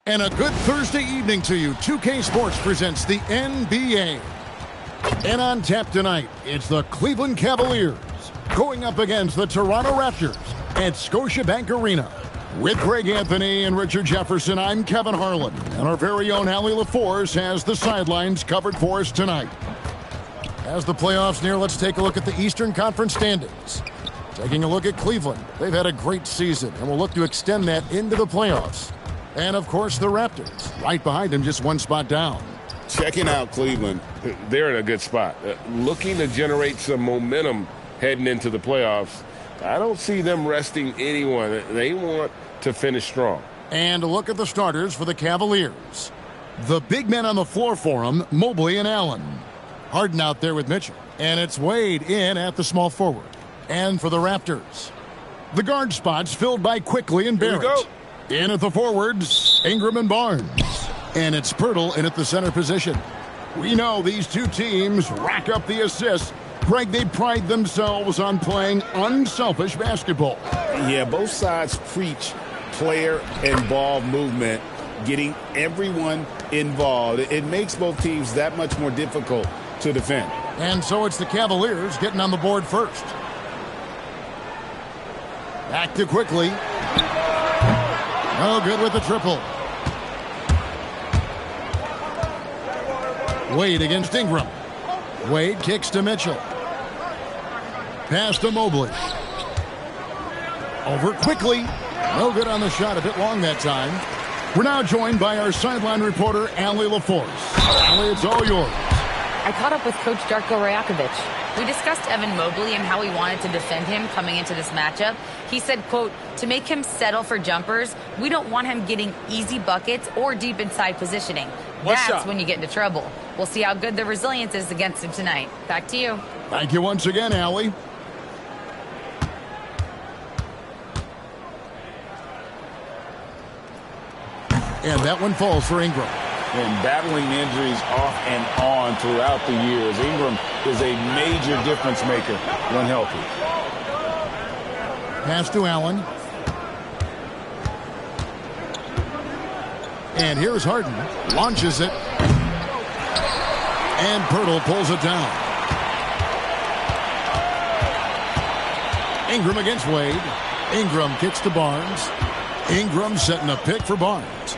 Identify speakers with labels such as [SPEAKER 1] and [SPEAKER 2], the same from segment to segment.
[SPEAKER 1] And a good Thursday evening to you. 2K Sports presents the NBA. And on tap tonight, it's the Cleveland Cavaliers going up against the Toronto Raptors at Scotiabank Arena. With Greg Anthony and Richard Jefferson, I'm Kevin Harlan. And our very own Allie LaForce has the sidelines covered for us tonight. As the playoffs near, let's take a look at the Eastern Conference standings. Taking a look at Cleveland. They've had a great season and will look to extend that into the playoffs. And, of course, the Raptors, right behind them, just one spot down.
[SPEAKER 2] Checking out Cleveland, they're in a good spot. Looking to generate some momentum heading into the playoffs. I don't see them resting anyone. They want to finish strong.
[SPEAKER 1] And a look at the starters for the Cavaliers. The big men on the floor for them, Mobley and Allen. Harden out there with Mitchell. And it's Wade in at the small forward. And for the Raptors, the guard spots filled by Quickly and Barrett. In at the forwards, Ingram and Barnes. And it's Pirtle in at the center position. We know these two teams rack up the assists. Greg, they pride themselves on playing unselfish basketball.
[SPEAKER 2] Yeah, both sides preach player and ball movement, getting everyone involved. It makes both teams that much more difficult to defend.
[SPEAKER 1] And so it's the Cavaliers getting on the board first. Back to Quickly. No good with the triple. Wade against Ingram. Wade kicks to Mitchell. Pass to Mobley. Over Quickly. No good on the shot. A bit long that time. We're now joined by our sideline reporter, Allie LaForce. Allie, it's all yours.
[SPEAKER 3] I caught up with Coach Darko Rajakovic. We discussed Evan Mobley and how we wanted to defend him coming into this matchup. He said, quote, to make him settle for jumpers, we don't want him getting easy buckets or deep inside positioning. That's when you get into trouble. We'll see how good the resilience is against him tonight. Back to you.
[SPEAKER 1] Thank you once again, Allie. And that one falls for Ingram.
[SPEAKER 2] And battling injuries off and on throughout the years, Ingram is a major difference maker when healthy.
[SPEAKER 1] Pass to Allen. And here's Harden. Launches it. And Pirtle pulls it down. Ingram against Wade. Ingram kicks to Barnes. Ingram setting a pick for Barnes.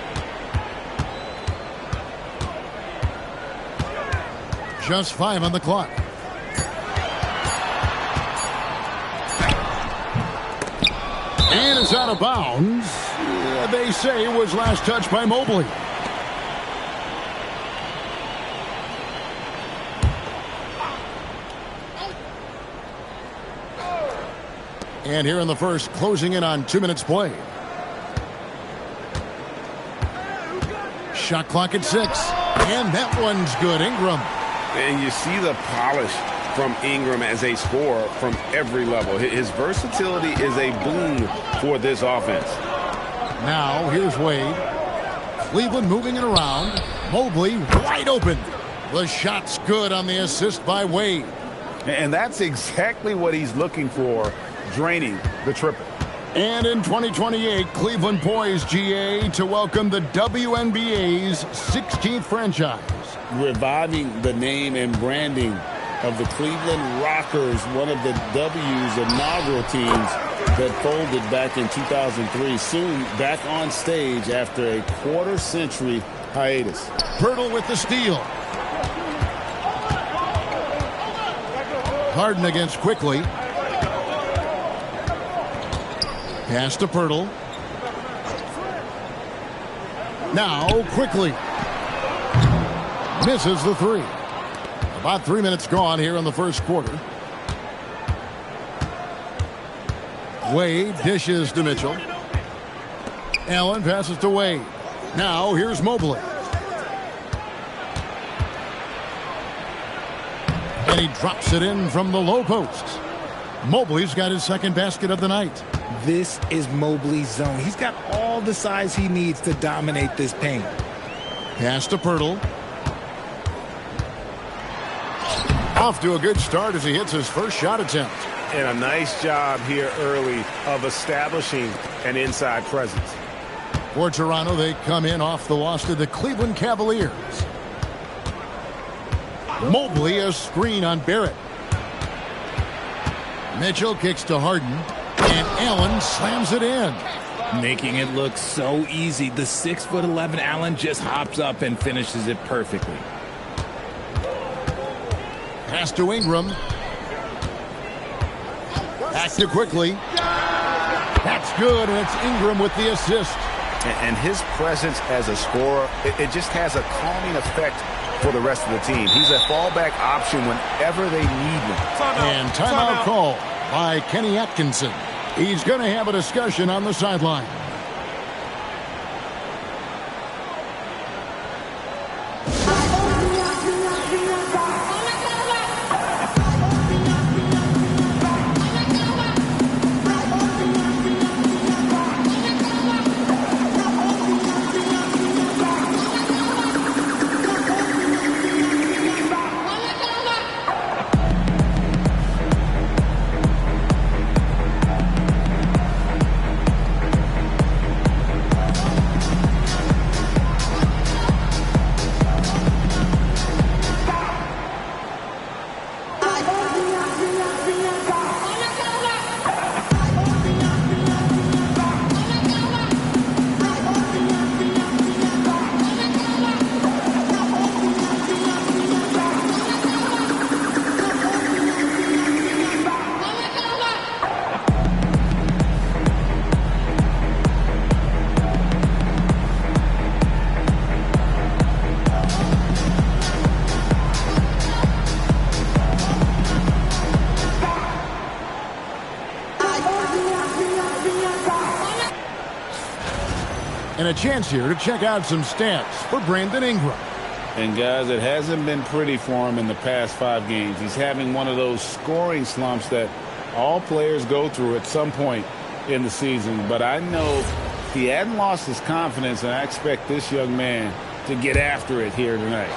[SPEAKER 1] Just 5 on the clock. And it's out of bounds. They say it was last touched by Mobley. And here in the first, closing in on 2 minutes played. Shot clock at 6. And that one's good. Ingram.
[SPEAKER 2] And you see the polish from Ingram as a scorer from every level. His versatility is a boon for this offense.
[SPEAKER 1] Now, here's Wade. Cleveland moving it around. Mobley wide open. The shot's good on the assist by Wade.
[SPEAKER 2] And that's exactly what he's looking for, draining the triple.
[SPEAKER 1] And in 2028, Cleveland poised, GA, to welcome the WNBA's 16th franchise.
[SPEAKER 2] Reviving the name and branding of the Cleveland Rockers, one of the W's inaugural teams that folded back in 2003. Soon back on stage after a quarter-century hiatus.
[SPEAKER 1] Pirtle with the steal. Harden against Quickly. Pass to Pirtle. Now Quickly. Misses the three. About 3 minutes gone here in the first quarter. Wade dishes to Mitchell. Allen passes to Wade. Now here's Mobley. And he drops it in from the low post. Mobley's got his second basket of the night.
[SPEAKER 4] This is Mobley's zone. He's got all the size he needs to dominate this paint.
[SPEAKER 1] Pass to Pirtle. Off to a good start as he hits his first shot attempt.
[SPEAKER 2] And a nice job here early of establishing an inside presence.
[SPEAKER 1] For Toronto, they come in off the loss to the Cleveland Cavaliers. Mobley, a screen on Barrett. Mitchell kicks to Harden, and Allen slams it in.
[SPEAKER 4] Making it look so easy. The 6'11" Allen just hops up and finishes it perfectly.
[SPEAKER 1] Pass to Ingram. Back to quickly. That's good, and it's Ingram with the assist.
[SPEAKER 5] And his presence as a scorer, it just has a calming effect for the rest of the team. He's a fallback option whenever they need one.
[SPEAKER 1] And timeout call by Kenny Atkinson. He's going to have a discussion on the sideline. And a chance here to check out some stats for Brandon Ingram.
[SPEAKER 2] And guys, it hasn't been pretty for him in the past 5 games. He's having one of those scoring slumps that all players go through at some point in the season. But I know he hadn't lost his confidence, and I expect this young man to get after it here tonight.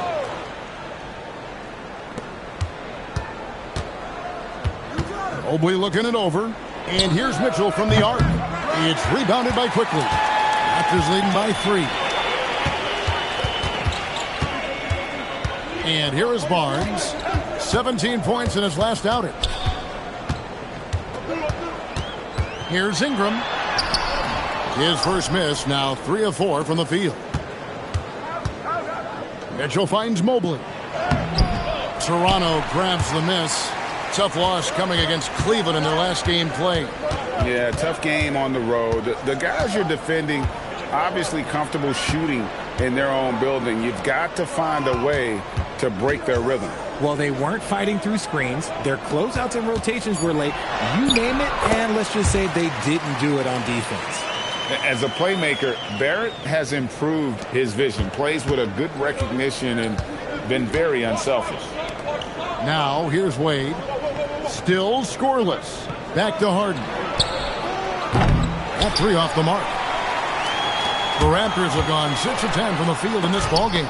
[SPEAKER 1] Mobley looking it over. And here's Mitchell from the arc. It's rebounded by quickly. Raptors leading by 3. And here is Barnes. 17 points in his last outing. Here's Ingram. His first miss, now 3 of 4 from the field. Mitchell finds Mobley. Toronto grabs the miss. Tough loss coming against Cleveland in their last game played.
[SPEAKER 2] Yeah, tough game on the road. The guys you're defending, obviously comfortable shooting in their own building. You've got to find a way to break their rhythm.
[SPEAKER 4] Well, they weren't fighting through screens. Their closeouts and rotations were late. You name it, and let's just say they didn't do it on defense.
[SPEAKER 2] As a playmaker, Barrett has improved his vision, plays with a good recognition, and been very unselfish.
[SPEAKER 1] Now, here's Wade. Still scoreless. Back to Harden. That 3 off the mark. The Raptors have gone 6 of 10 from the field in this ballgame.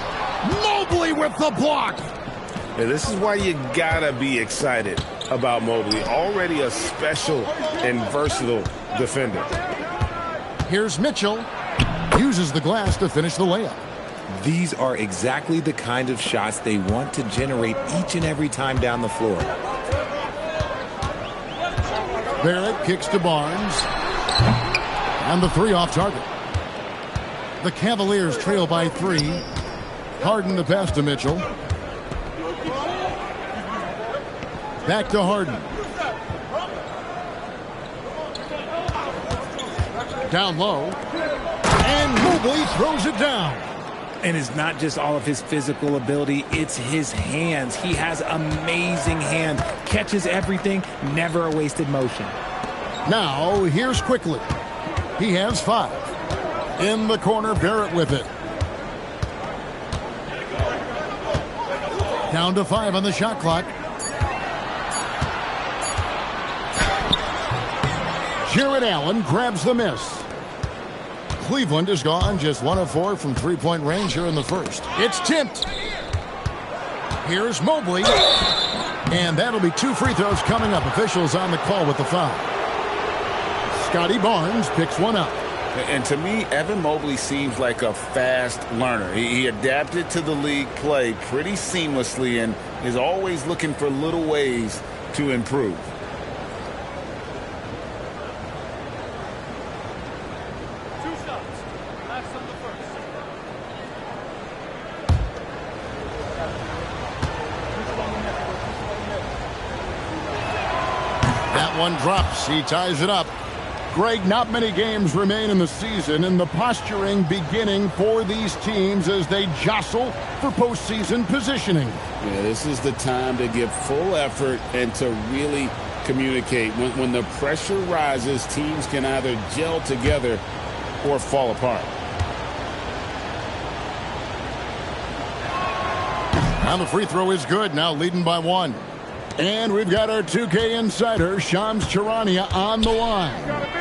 [SPEAKER 1] Mobley with the block.
[SPEAKER 5] And this is why you gotta be excited about Mobley. Already a special and versatile defender.
[SPEAKER 1] Here's Mitchell. Uses the glass to finish the layup.
[SPEAKER 4] These are exactly the kind of shots they want to generate each and every time down the floor.
[SPEAKER 1] Barrett kicks to Barnes. And the 3 off target. The Cavaliers trail by 3. Harden the pass to Mitchell. Back to Harden. Down low. And Mobley throws it down.
[SPEAKER 4] And it's not just all of his physical ability, it's his hands. He has amazing hands. Catches everything, never a wasted motion.
[SPEAKER 1] Now, here's quickly. He has 5. In the corner, Barrett with it. Down to 5 on the shot clock. Jared Allen grabs the miss. Cleveland is gone just 1 of 4 from 3-point range here in the first. It's tipped. Here's Mobley. And that'll be 2 free throws coming up. Officials on the call with the foul. Scotty Barnes picks one up.
[SPEAKER 2] And to me, Evan Mobley seems like a fast learner. He adapted to the league play pretty seamlessly and is always looking for little ways to improve.
[SPEAKER 1] That one drops. He ties it up. Greg, not many games remain in the season, and the posturing beginning for these teams as they jostle for postseason positioning.
[SPEAKER 2] Yeah, this is the time to give full effort and to really communicate. When the pressure rises, teams can either gel together or fall apart.
[SPEAKER 1] Now the free throw is good, now leading by 1. And we've got our 2K insider, Shams Charania, on the line.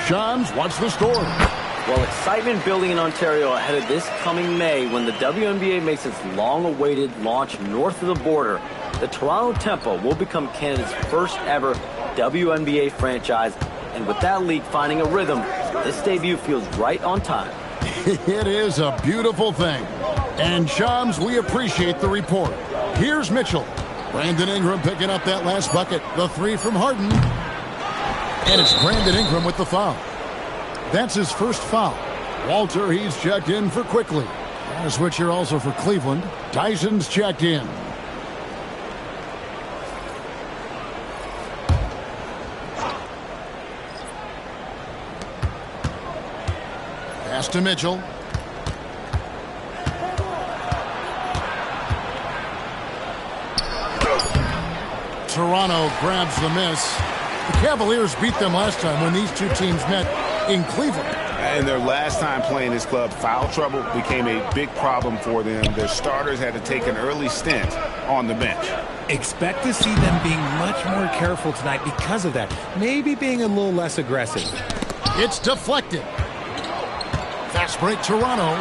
[SPEAKER 1] Shams, what's the story?
[SPEAKER 6] Well, excitement building in Ontario ahead of this coming May when the WNBA makes its long-awaited launch north of the border. The Toronto Tempo will become Canada's first ever WNBA franchise. And with that league finding a rhythm, this debut feels right on time.
[SPEAKER 1] It is a beautiful thing. And Shams, we appreciate the report. Here's Mitchell. Brandon Ingram picking up that last bucket. The 3 from Harden. And it's Brandon Ingram with the foul. That's his first foul. Walter, he's checked in for Quickly. And a switch here also for Cleveland. Tyson's checked in. Pass to Mitchell. Toronto grabs the miss. The Cavaliers beat them last time when these two teams met in Cleveland.
[SPEAKER 5] And their last time playing this club, foul trouble became a big problem for them. Their starters had to take an early stint on the bench.
[SPEAKER 4] Expect to see them being much more careful tonight because of that. Maybe being a little less aggressive.
[SPEAKER 1] It's deflected. Fast break Toronto.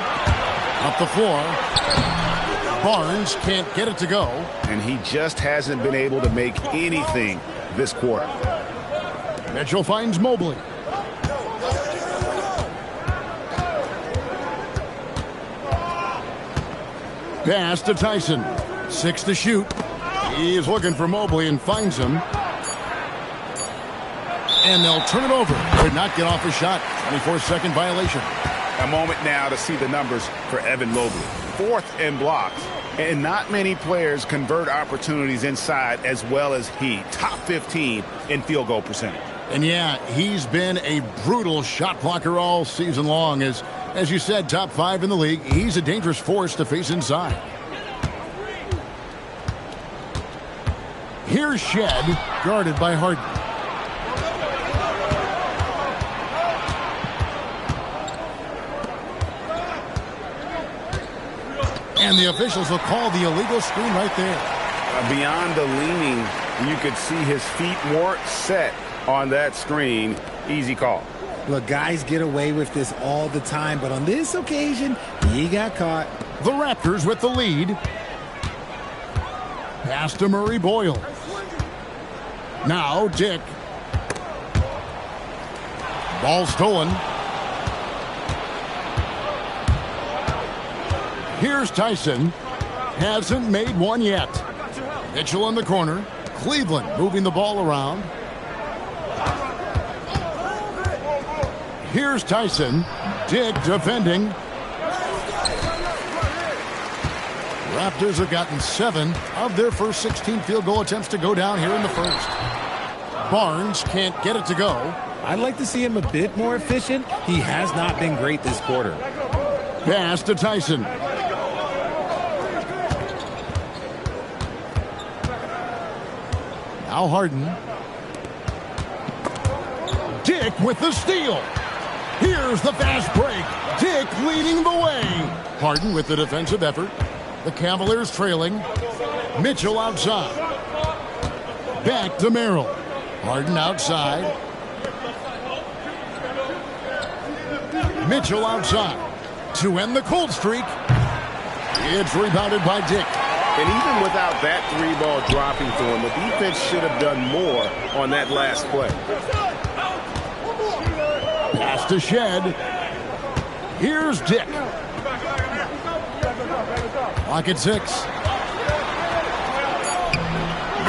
[SPEAKER 1] Up the floor. Barnes can't get it to go.
[SPEAKER 5] And he just hasn't been able to make anything this quarter.
[SPEAKER 1] Mitchell finds Mobley. Pass to Tyson. 6 to shoot. He is looking for Mobley and finds him. And they'll turn it over. Could not get off a shot. 24-second violation.
[SPEAKER 5] A moment now to see the numbers for Evan Mobley. 4th in blocks. And not many players convert opportunities inside as well as he. Top 15 in field goal percentage.
[SPEAKER 1] And yeah, he's been a brutal shot blocker all season long. As you said, top 5 in the league. He's a dangerous force to face inside. Here's Shed, guarded by Harden. And the officials will call the illegal screen right there.
[SPEAKER 5] Beyond the leaning, you could see his feet weren't set on that screen. Easy call.
[SPEAKER 4] Look, guys get away with this all the time, but on this occasion, he got caught.
[SPEAKER 1] The Raptors with the lead. Pass to Murray Boyle. Now Dick. Ball stolen. Here's Tyson. Hasn't made one yet. Mitchell in the corner. Cleveland moving the ball around. Here's Tyson. Dick defending. Raptors have gotten 7 of their first 16 field goal attempts to go down here in the first. Barnes can't get it to go.
[SPEAKER 4] I'd like to see him a bit more efficient. He has not been great this quarter.
[SPEAKER 1] Pass to Tyson. Now Harden. Dick with the steal. Here's the fast break. Dick leading the way. Harden with the defensive effort. The Cavaliers trailing. Mitchell outside. Back to Merrill. Harden outside. Mitchell outside. To end the cold streak. It's rebounded by Dick.
[SPEAKER 5] And even without that 3-ball dropping for him, the defense should have done more on that last play.
[SPEAKER 1] Pass to Shed. Here's Dick. Clock at 6.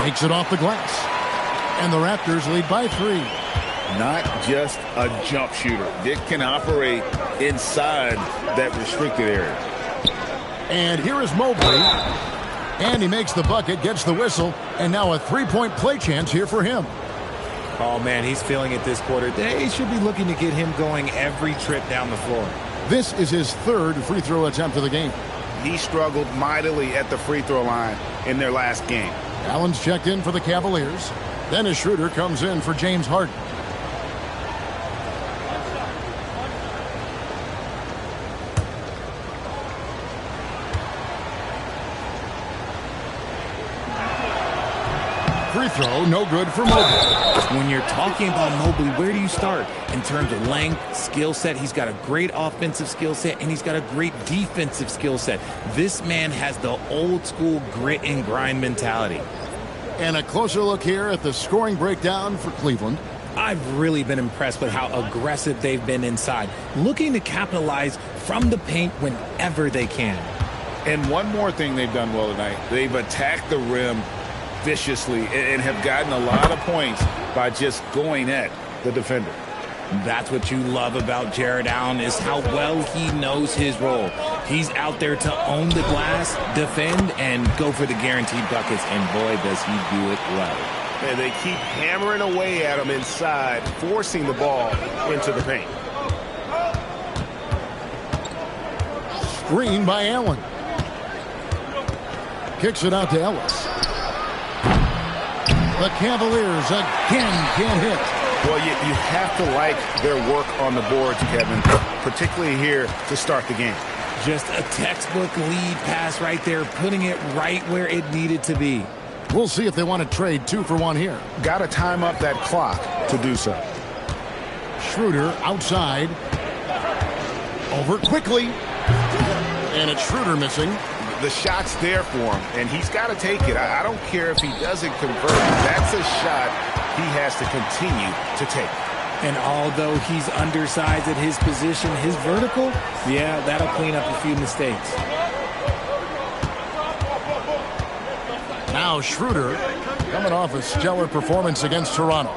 [SPEAKER 1] Makes it off the glass. And the Raptors lead by 3.
[SPEAKER 2] Not just a jump shooter. Dick can operate inside that restricted area.
[SPEAKER 1] And here is Mobley. And he makes the bucket, gets the whistle, and now a three-point play chance here for him.
[SPEAKER 4] Oh, man, he's feeling it this quarter. They should be looking to get him going every trip down the floor.
[SPEAKER 1] This is his 3rd free throw attempt of the game.
[SPEAKER 5] He struggled mightily at the free throw line in their last game.
[SPEAKER 1] Allen's checked in for the Cavaliers. Dennis Schroeder comes in for James Harden. Free throw, no good for Mobley.
[SPEAKER 4] When you're talking about Mobley, where do you start? In terms of length, skill set, he's got a great offensive skill set, and he's got a great defensive skill set. This man has the old school grit and grind mentality.
[SPEAKER 1] And a closer look here at the scoring breakdown for Cleveland.
[SPEAKER 4] I've really been impressed with how aggressive they've been inside, looking to capitalize from the paint whenever they can.
[SPEAKER 2] And one more thing they've done well tonight. They've attacked the rim viciously and have gotten a lot of points by just going at the defender.
[SPEAKER 4] That's what you love about Jared Allen, is how well he knows his role. He's out there to own the glass, defend, and go for the guaranteed buckets, and boy, does he do it well.
[SPEAKER 5] And they keep hammering away at him inside, forcing the ball into the paint.
[SPEAKER 1] Screen by Allen. Kicks it out to Ellis. The Cavaliers again can't hit.
[SPEAKER 5] Well, you have to like their work on the boards, Kevin, particularly here to start the game.
[SPEAKER 4] Just a textbook lead pass right there, putting it right where it needed to be.
[SPEAKER 1] We'll see if they want to trade 2 for 1 here.
[SPEAKER 5] Got to time up that clock to do so.
[SPEAKER 1] Schroeder outside. Over quickly. And it's Schroeder missing.
[SPEAKER 5] The shot's there for him, and he's got to take it. I don't care if he doesn't convert. That's a shot he has to continue to take.
[SPEAKER 4] And although he's undersized at his position, his vertical, yeah, that'll clean up a few mistakes.
[SPEAKER 1] Now Schroeder coming off a stellar performance against Toronto.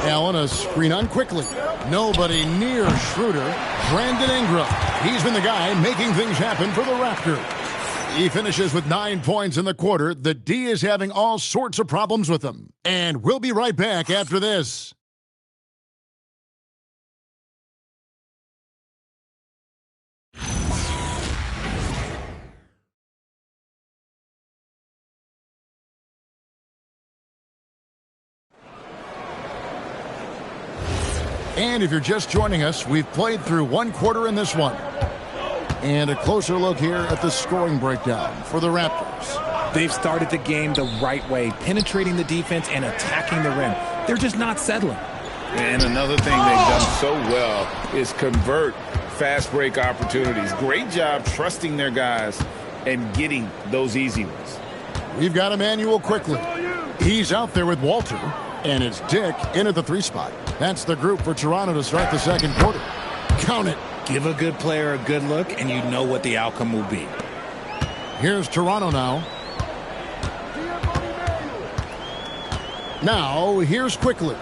[SPEAKER 1] Allen a screen on quickly. Nobody near Schroeder. Brandon Ingram. He's been the guy making things happen for the Raptors. He finishes with 9 points in the quarter. The D is having all sorts of problems with him. And we'll be right back after this. And if you're just joining us, we've played through 1 quarter in this one. And a closer look here at the scoring breakdown for the Raptors.
[SPEAKER 4] They've started the game the right way, penetrating the defense and attacking the rim. They're just not settling.
[SPEAKER 2] And another thing they've done so well is convert fast break opportunities. Great job trusting their guys and getting those easy ones.
[SPEAKER 1] We've got Emmanuel quickly. He's out there with Walter. And it's Dick in at the 3 spot. That's the group for Toronto to start the second quarter. Count it.
[SPEAKER 4] Give a good player a good look, and you know what the outcome will be.
[SPEAKER 1] Here's Toronto now. Now, here's quickly.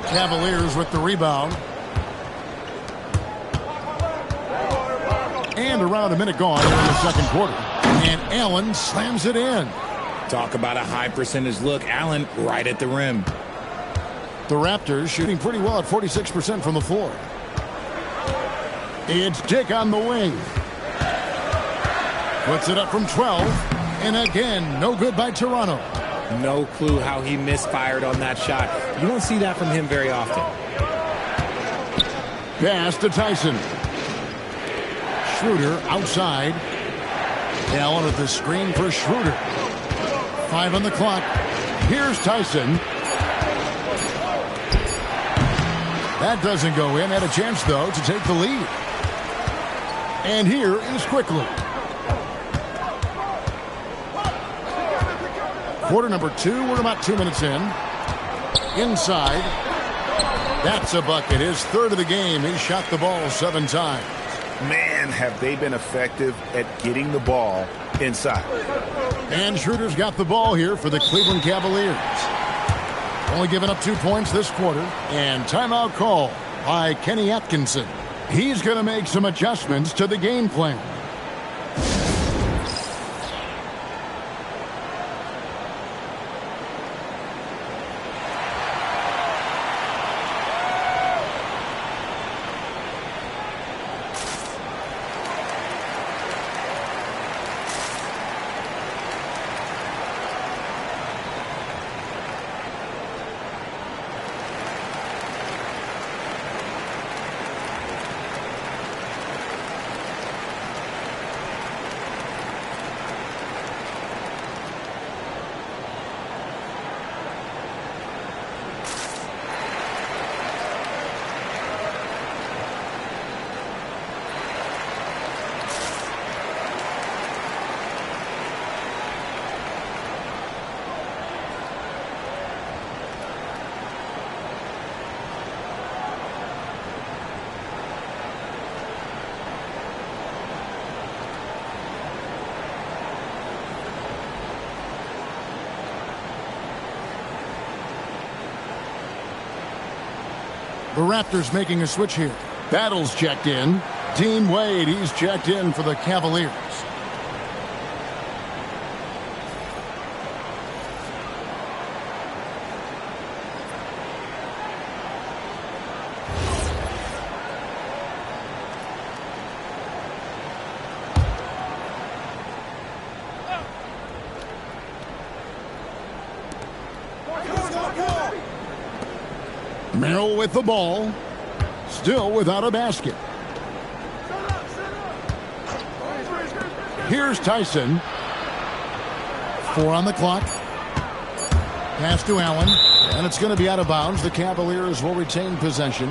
[SPEAKER 1] Cavaliers with the rebound. And around a minute gone in the second quarter. And Allen slams it in.
[SPEAKER 4] Talk about a high percentage look. Allen right at the rim.
[SPEAKER 1] The Raptors shooting pretty well at 46% from the floor. It's Dick on the wing. Puts it up from 12. And again, no good by Toronto.
[SPEAKER 4] No clue how he misfired on that shot. You don't see that from him very often.
[SPEAKER 1] Pass to Tyson. Schroeder outside. Allen at the screen for Schroeder. 5 on the clock. Here's Tyson. That doesn't go in. Had a chance, though, to take the lead. And here is quickly. Quarter number 2, we're about 2 minutes in. Inside. That's a bucket. His third of the game. He shot the ball 7 times.
[SPEAKER 5] Man, have they been effective at getting the ball inside.
[SPEAKER 1] And Schroeder's got the ball here for the Cleveland Cavaliers. Only giving up 2 points this quarter. And timeout call by Kenny Atkinson. He's going to make some adjustments to the game plan. The Raptors making a switch here. Battle's checked in. Dean Wade, he's checked in for the Cavaliers. Merrill with the ball. Still without a basket. Here's Tyson. 4 on the clock. Pass to Allen. And it's going to be out of bounds. The Cavaliers will retain possession.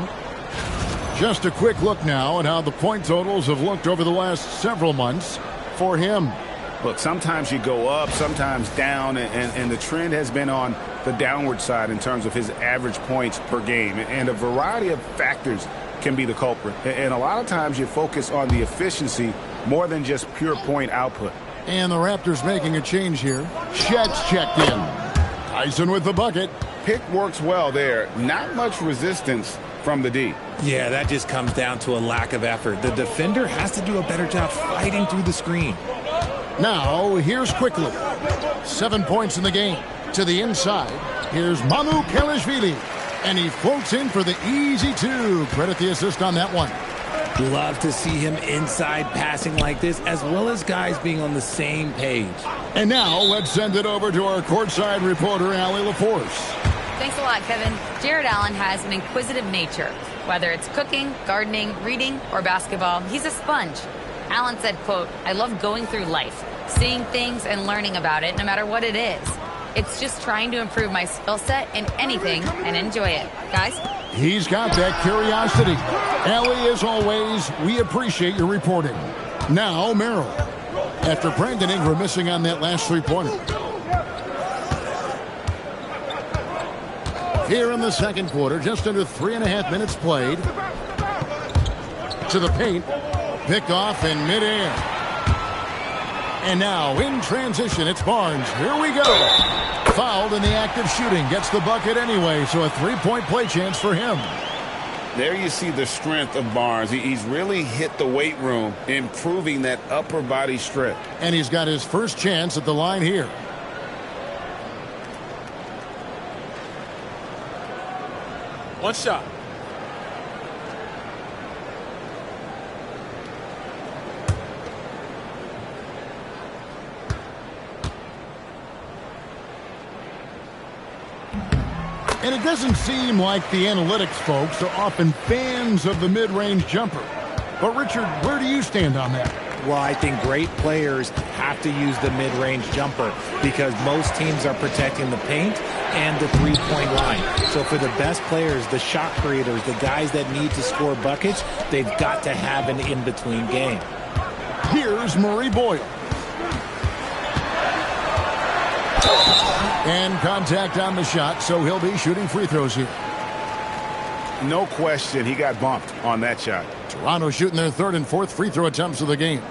[SPEAKER 1] Just a quick look now at how the point totals have looked over the last several months for him.
[SPEAKER 5] Look, sometimes you go up, sometimes down, and the trend has been on the downward side in terms of his average points per game. And a variety of factors can be the culprit. And a lot of times you focus on the efficiency more than just pure point output.
[SPEAKER 1] And the Raptors making a change here. Shed's checked in. Tyson with the bucket.
[SPEAKER 5] Pick works well there. Not much resistance from the D.
[SPEAKER 4] Yeah, that just comes down to a lack of effort. The defender has to do a better job fighting through the screen.
[SPEAKER 1] Now, here's Quickly. 7 points in the game. To the inside, here's Mamu Kelishvili. And he floats in for the easy 2. Credit the assist on that one.
[SPEAKER 4] Love to see him inside passing like this, as well as guys being on the same page.
[SPEAKER 1] And now, let's send it over to our courtside reporter, Allie LaForce.
[SPEAKER 3] Thanks a lot, Kevin. Jared Allen has an inquisitive nature. Whether it's cooking, gardening, reading, or basketball, he's a sponge. Allen said, quote, "I love going through life, seeing things and learning about it no matter what it is. It's just trying to improve my skill set in anything and enjoy it." Guys?
[SPEAKER 1] He's got that curiosity. Allie, as always, we appreciate your reporting. Now, Merrill. After Brandon Ingram missing on that last 3-pointer. Here in the second quarter, just under 3.5 minutes played. To the paint. Picked off in midair. And now, in transition, it's Barnes. Here we go. Fouled in the act of shooting. Gets the bucket anyway, so a 3-point play chance for him.
[SPEAKER 2] There you see the strength of Barnes. He's really hit the weight room, improving that upper body strength.
[SPEAKER 1] And he's got his first chance at the line here.
[SPEAKER 7] One shot.
[SPEAKER 1] And it doesn't seem like the analytics folks are often fans of the mid-range jumper. But, Richard, where do you stand on that?
[SPEAKER 4] Well, I think great players have to use the mid-range jumper because most teams are protecting the paint and the three-point line. So for the best players, the shot creators, the guys that need to score buckets, they've got to have an in-between game.
[SPEAKER 1] Here's Murray Boyle. And contact on the shot, so he'll be shooting free throws here.
[SPEAKER 5] No question, he got bumped on that shot.
[SPEAKER 1] Toronto shooting their third and fourth free throw attempts of the game.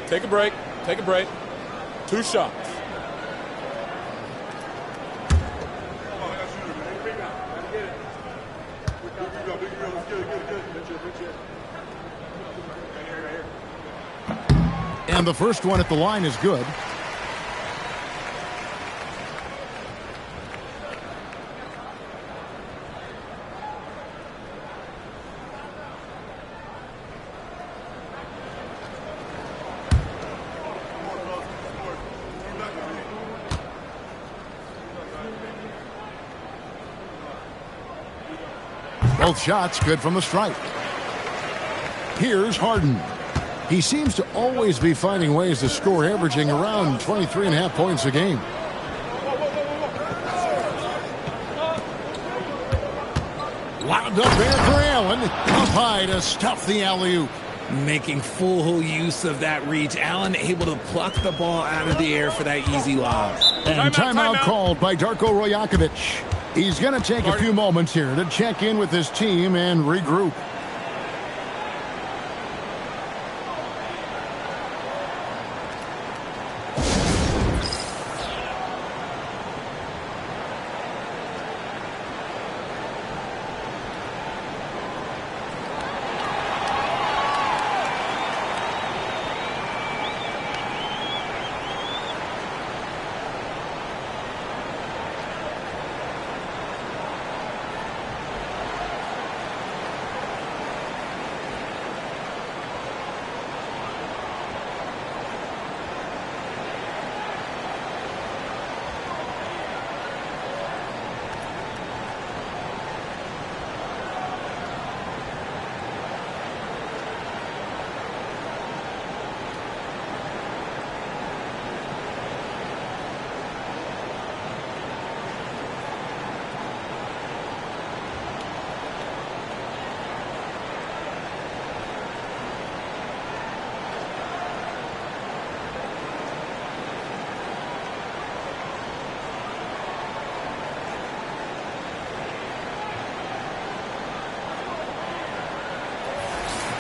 [SPEAKER 7] Take a break. Take a break. 2 shots.
[SPEAKER 1] And the first one at the line is good. Both shots good from the stripe. Here's Harden. He seems to always be finding ways to score, averaging around 23.5 points a game. Lobbed up there for Allen. Up high to stuff the alley-oop.
[SPEAKER 4] Making full use of that reach. Allen able to pluck the ball out of the air for that easy lob.
[SPEAKER 1] And timeout called by Darko Rajakovic. He's going to take a few moments here to check in with his team and regroup.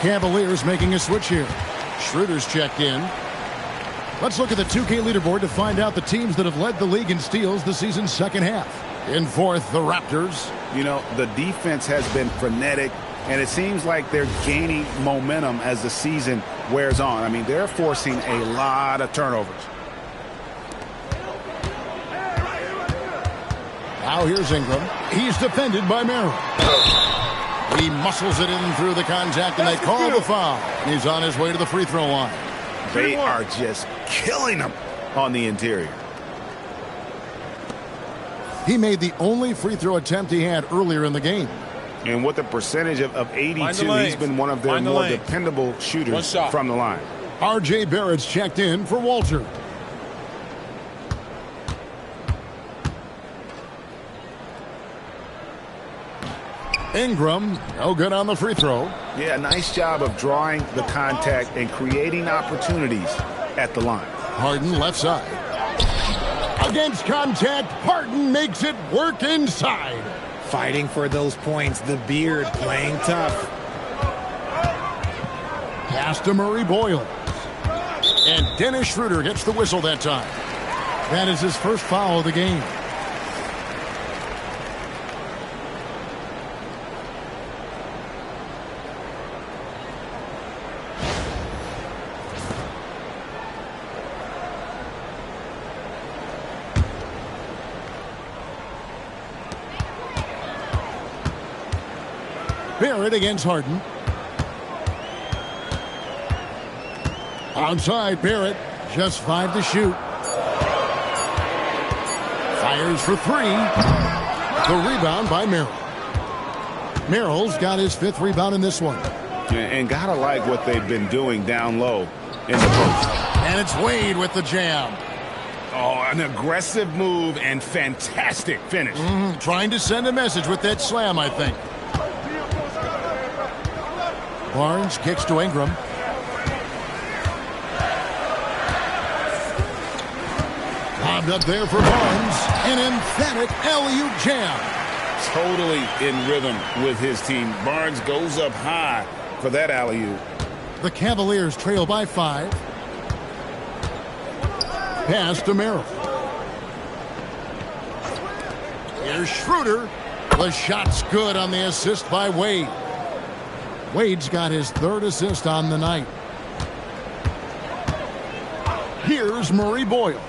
[SPEAKER 1] Cavaliers making a switch here. Schroeder's checked in. Let's look at the 2K leaderboard to find out the teams that have led the league in steals the season's second half. In fourth, the Raptors.
[SPEAKER 5] You know, the defense has been frenetic, and it seems like they're gaining momentum as the season wears on. I mean, they're forcing a lot of turnovers.
[SPEAKER 1] Now here's Ingram. He's defended by Merrill. He muscles it in through the contact, and they call the foul. And he's on his way to the free throw line.
[SPEAKER 5] They are just killing him on the interior.
[SPEAKER 1] He made the only free throw attempt he had earlier in the game.
[SPEAKER 5] And with a percentage of 82, he's been one of their more dependable shooters from the line.
[SPEAKER 1] R.J. Barrett's checked in for Walter. Ingram, no good on the free throw.
[SPEAKER 5] Yeah, nice job of drawing the contact and creating opportunities at the line.
[SPEAKER 1] Harden left side. Against contact, Harden makes it work inside.
[SPEAKER 4] Fighting for those points, the beard playing tough.
[SPEAKER 1] Pass to Murray Boyle. And Dennis Schroeder gets the whistle that time. That is his first foul of the game. Barrett against Harden. Outside, Barrett. Just 5 to shoot. Fires for 3. The rebound by Merrill. Merrill's got his 5th rebound in this one.
[SPEAKER 5] And gotta like what they've been doing down low in the post.
[SPEAKER 1] And it's Wade with the jam.
[SPEAKER 5] Oh, an aggressive move and fantastic finish.
[SPEAKER 1] Trying to send a message with that slam, I think. Barnes kicks to Ingram. Lobbed up there for Barnes. An emphatic alley-oop jam.
[SPEAKER 2] Totally in rhythm with his team. Barnes goes up high for that alley-oop.
[SPEAKER 1] The Cavaliers trail by 5. Pass to Merrill. Here's Schroeder. The shot's good on the assist by Wade. Wade's got his 3rd assist on the night. Here's Murray Boyle.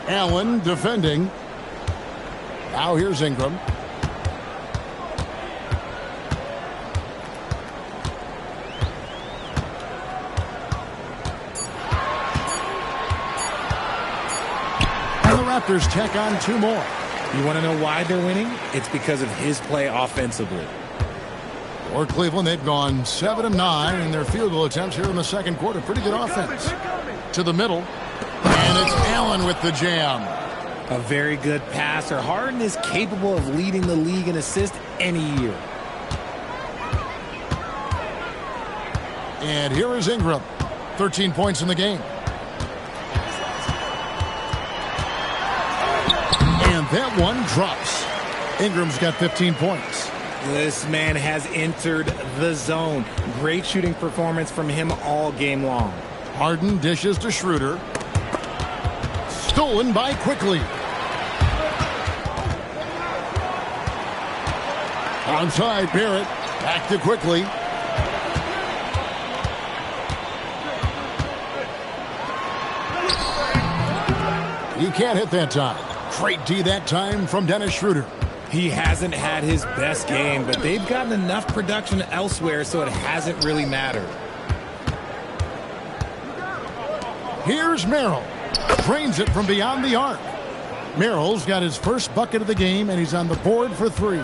[SPEAKER 1] Allen defending. Now here's Ingram. And the Raptors tack on 2 more.
[SPEAKER 4] You want to know why they're winning? It's because of his play offensively.
[SPEAKER 1] For Cleveland, they've gone 7 of 9 in their field goal attempts here in the second quarter. Pretty good offense. To the middle. And it's Allen with the jam.
[SPEAKER 4] A very good passer. Harden is capable of leading the league in assists any year.
[SPEAKER 1] And here is Ingram. 13 points in the game. And that one drops. Ingram's got 15 points.
[SPEAKER 4] This man has entered the zone. Great shooting performance from him all game long.
[SPEAKER 1] Harden dishes to Schroeder. Stolen by Quickly. Onside, Barrett. Back to Quickly. He can't hit that time. Great D that time from Dennis Schroeder.
[SPEAKER 4] He hasn't had his best game, but they've gotten enough production elsewhere, so it hasn't really mattered.
[SPEAKER 1] Here's Merrill. Drains it from beyond the arc. Merrill's got his first bucket of the game, and he's on the board for 3.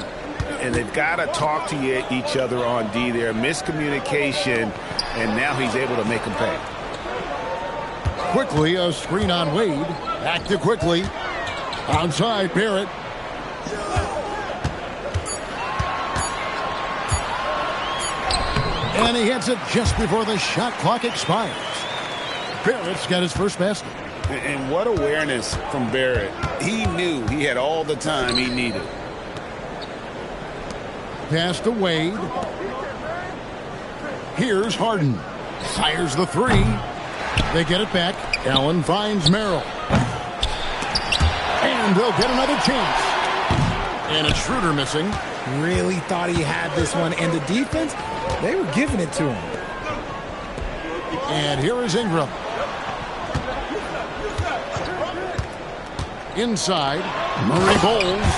[SPEAKER 5] And they've got to talk to each other on D there. Miscommunication, and now he's able to make them pay.
[SPEAKER 1] Quickly, a screen on Wade. Back to Quickly. Outside, Barrett. And he hits it just before the shot clock expires. Barrett's got his first basket.
[SPEAKER 2] And what awareness from Barrett. He knew he had all the time he needed.
[SPEAKER 1] Pass to Wade. Here's Harden. Fires the 3. They get it back. Allen finds Merrill. And they'll get another chance. And it's Schroeder missing.
[SPEAKER 4] Really thought he had this one. And the defense, they were giving it to him.
[SPEAKER 1] And here is Ingram. Inside, Murray bowls.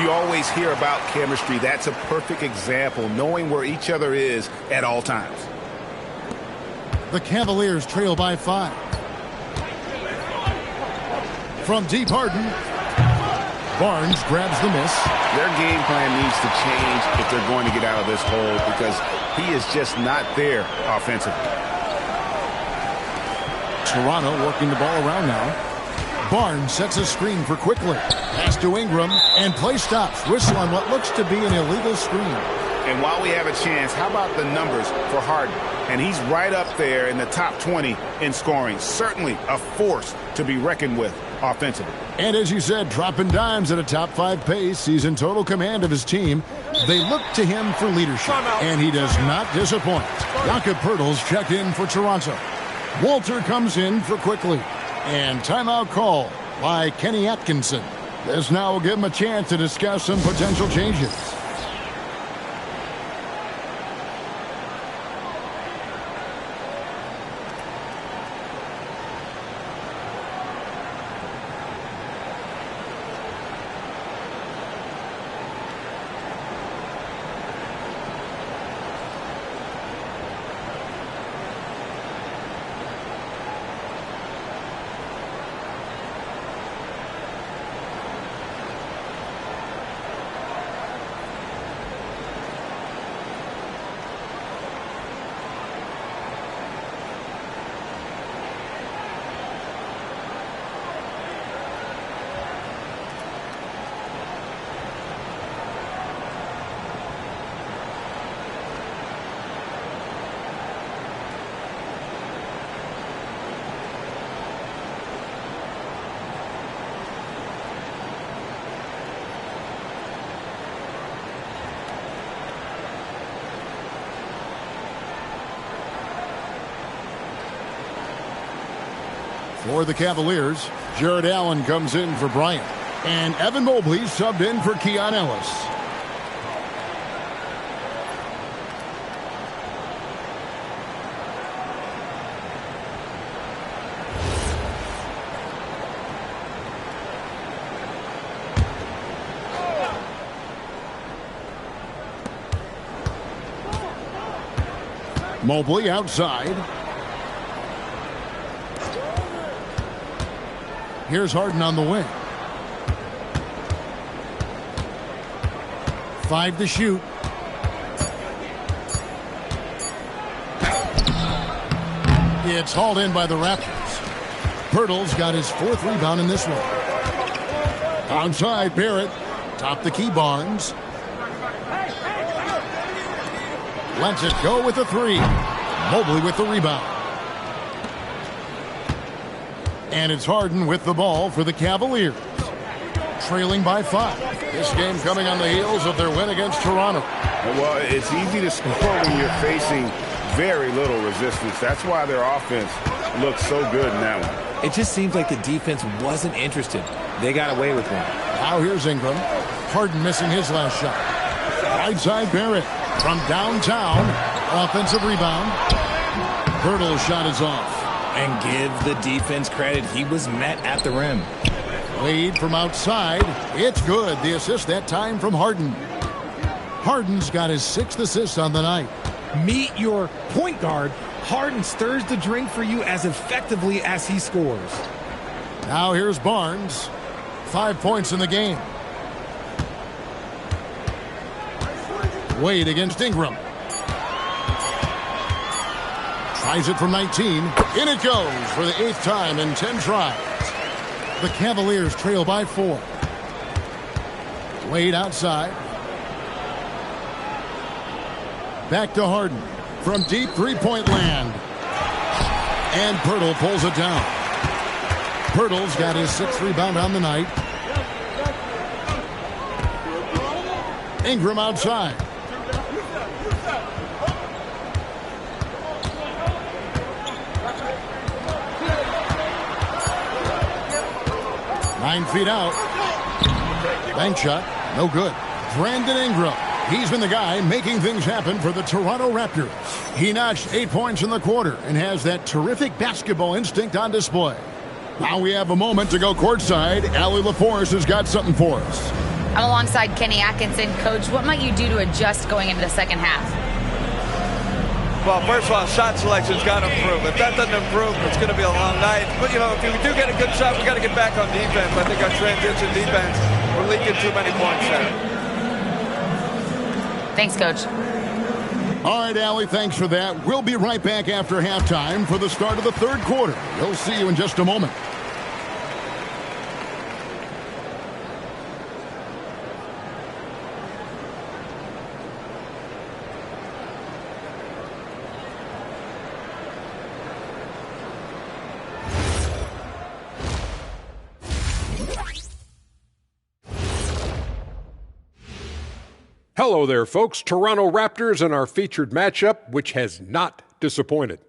[SPEAKER 5] You always hear about chemistry. That's a perfect example, knowing where each other is at all times.
[SPEAKER 1] The Cavaliers trail by 5. From deep, Harden. Barnes grabs the miss.
[SPEAKER 5] Their game plan needs to change if they're going to get out of this hole, because he is just not there offensively.
[SPEAKER 1] Toronto working the ball around now. Barnes sets a screen for Quickly. Pass to Ingram, and play stops. Whistle on what looks to be an illegal screen.
[SPEAKER 5] And while we have a chance, how about the numbers for Harden? And he's right up there in the top 20 in scoring. Certainly a force to be reckoned with offensively.
[SPEAKER 1] And as you said, dropping dimes at a top 5 pace. He's in total command of his team. They look to him for leadership, and he does not disappoint. Jakob Poeltl's checked in for Toronto. Walter comes in for Quickly. And timeout call by Kenny Atkinson. This now will give him a chance to discuss some potential changes. For the Cavaliers, Jared Allen comes in for Bryant. And Evan Mobley subbed in for Keon Ellis. Mobley outside. Here's Harden on the wing. 5 to shoot. It's hauled in by the Raptors. Pirtle's got his 4th rebound in this one. Outside, Barrett. Top the key, Barnes. Lets it go with a 3. Mobley with the rebound. And it's Harden with the ball for the Cavaliers. Trailing by 5. This game coming on the heels of their win against Toronto.
[SPEAKER 5] Well, it's easy to score when you're facing very little resistance. That's why their offense looks so good in that one.
[SPEAKER 4] It just seems like the defense wasn't interested. They got away with one.
[SPEAKER 1] Now here's Ingram. Harden missing his last shot. Right side, Barrett. From downtown, offensive rebound. Pirtle's shot is off.
[SPEAKER 4] And give the defense credit. He was met at the rim.
[SPEAKER 1] Wade from outside. It's good. The assist that time from Harden. Harden's got his 6th assist on the night.
[SPEAKER 4] Meet your point guard. Harden stirs the drink for you as effectively as he scores.
[SPEAKER 1] Now here's Barnes. 5 points in the game. Wade against Ingram. Tries it from 19. In it goes for the 8th time in 10 tries. The Cavaliers trail by 4. Wade outside. Back to Harden. From deep 3-point land. And Pirtle pulls it down. Pirtle's got his 6th rebound on the night. Ingram outside. Nine feet out. Bank shot. No good. Brandon Ingram. He's been the guy making things happen for the Toronto Raptors. He notched 8 points in the quarter and has that terrific basketball instinct on display. Now we have a moment to go courtside. Allie LaForce has got something for us.
[SPEAKER 3] I'm alongside Kenny Atkinson. Coach, what might you do to adjust going into the second half?
[SPEAKER 8] Well, first of all, shot selection's got to improve. If that doesn't improve, it's going to be a long night. But, you know, if we do get a good shot, we got to get back on defense. I think our transition defense, we're leaking too many points there.
[SPEAKER 3] Thanks, Coach.
[SPEAKER 1] All right, Allie, thanks for that. We'll be right back after halftime for the start of the 3rd quarter. We'll see you in just a moment.
[SPEAKER 9] Hello there, folks. Toronto Raptors and our featured matchup, which has not disappointed.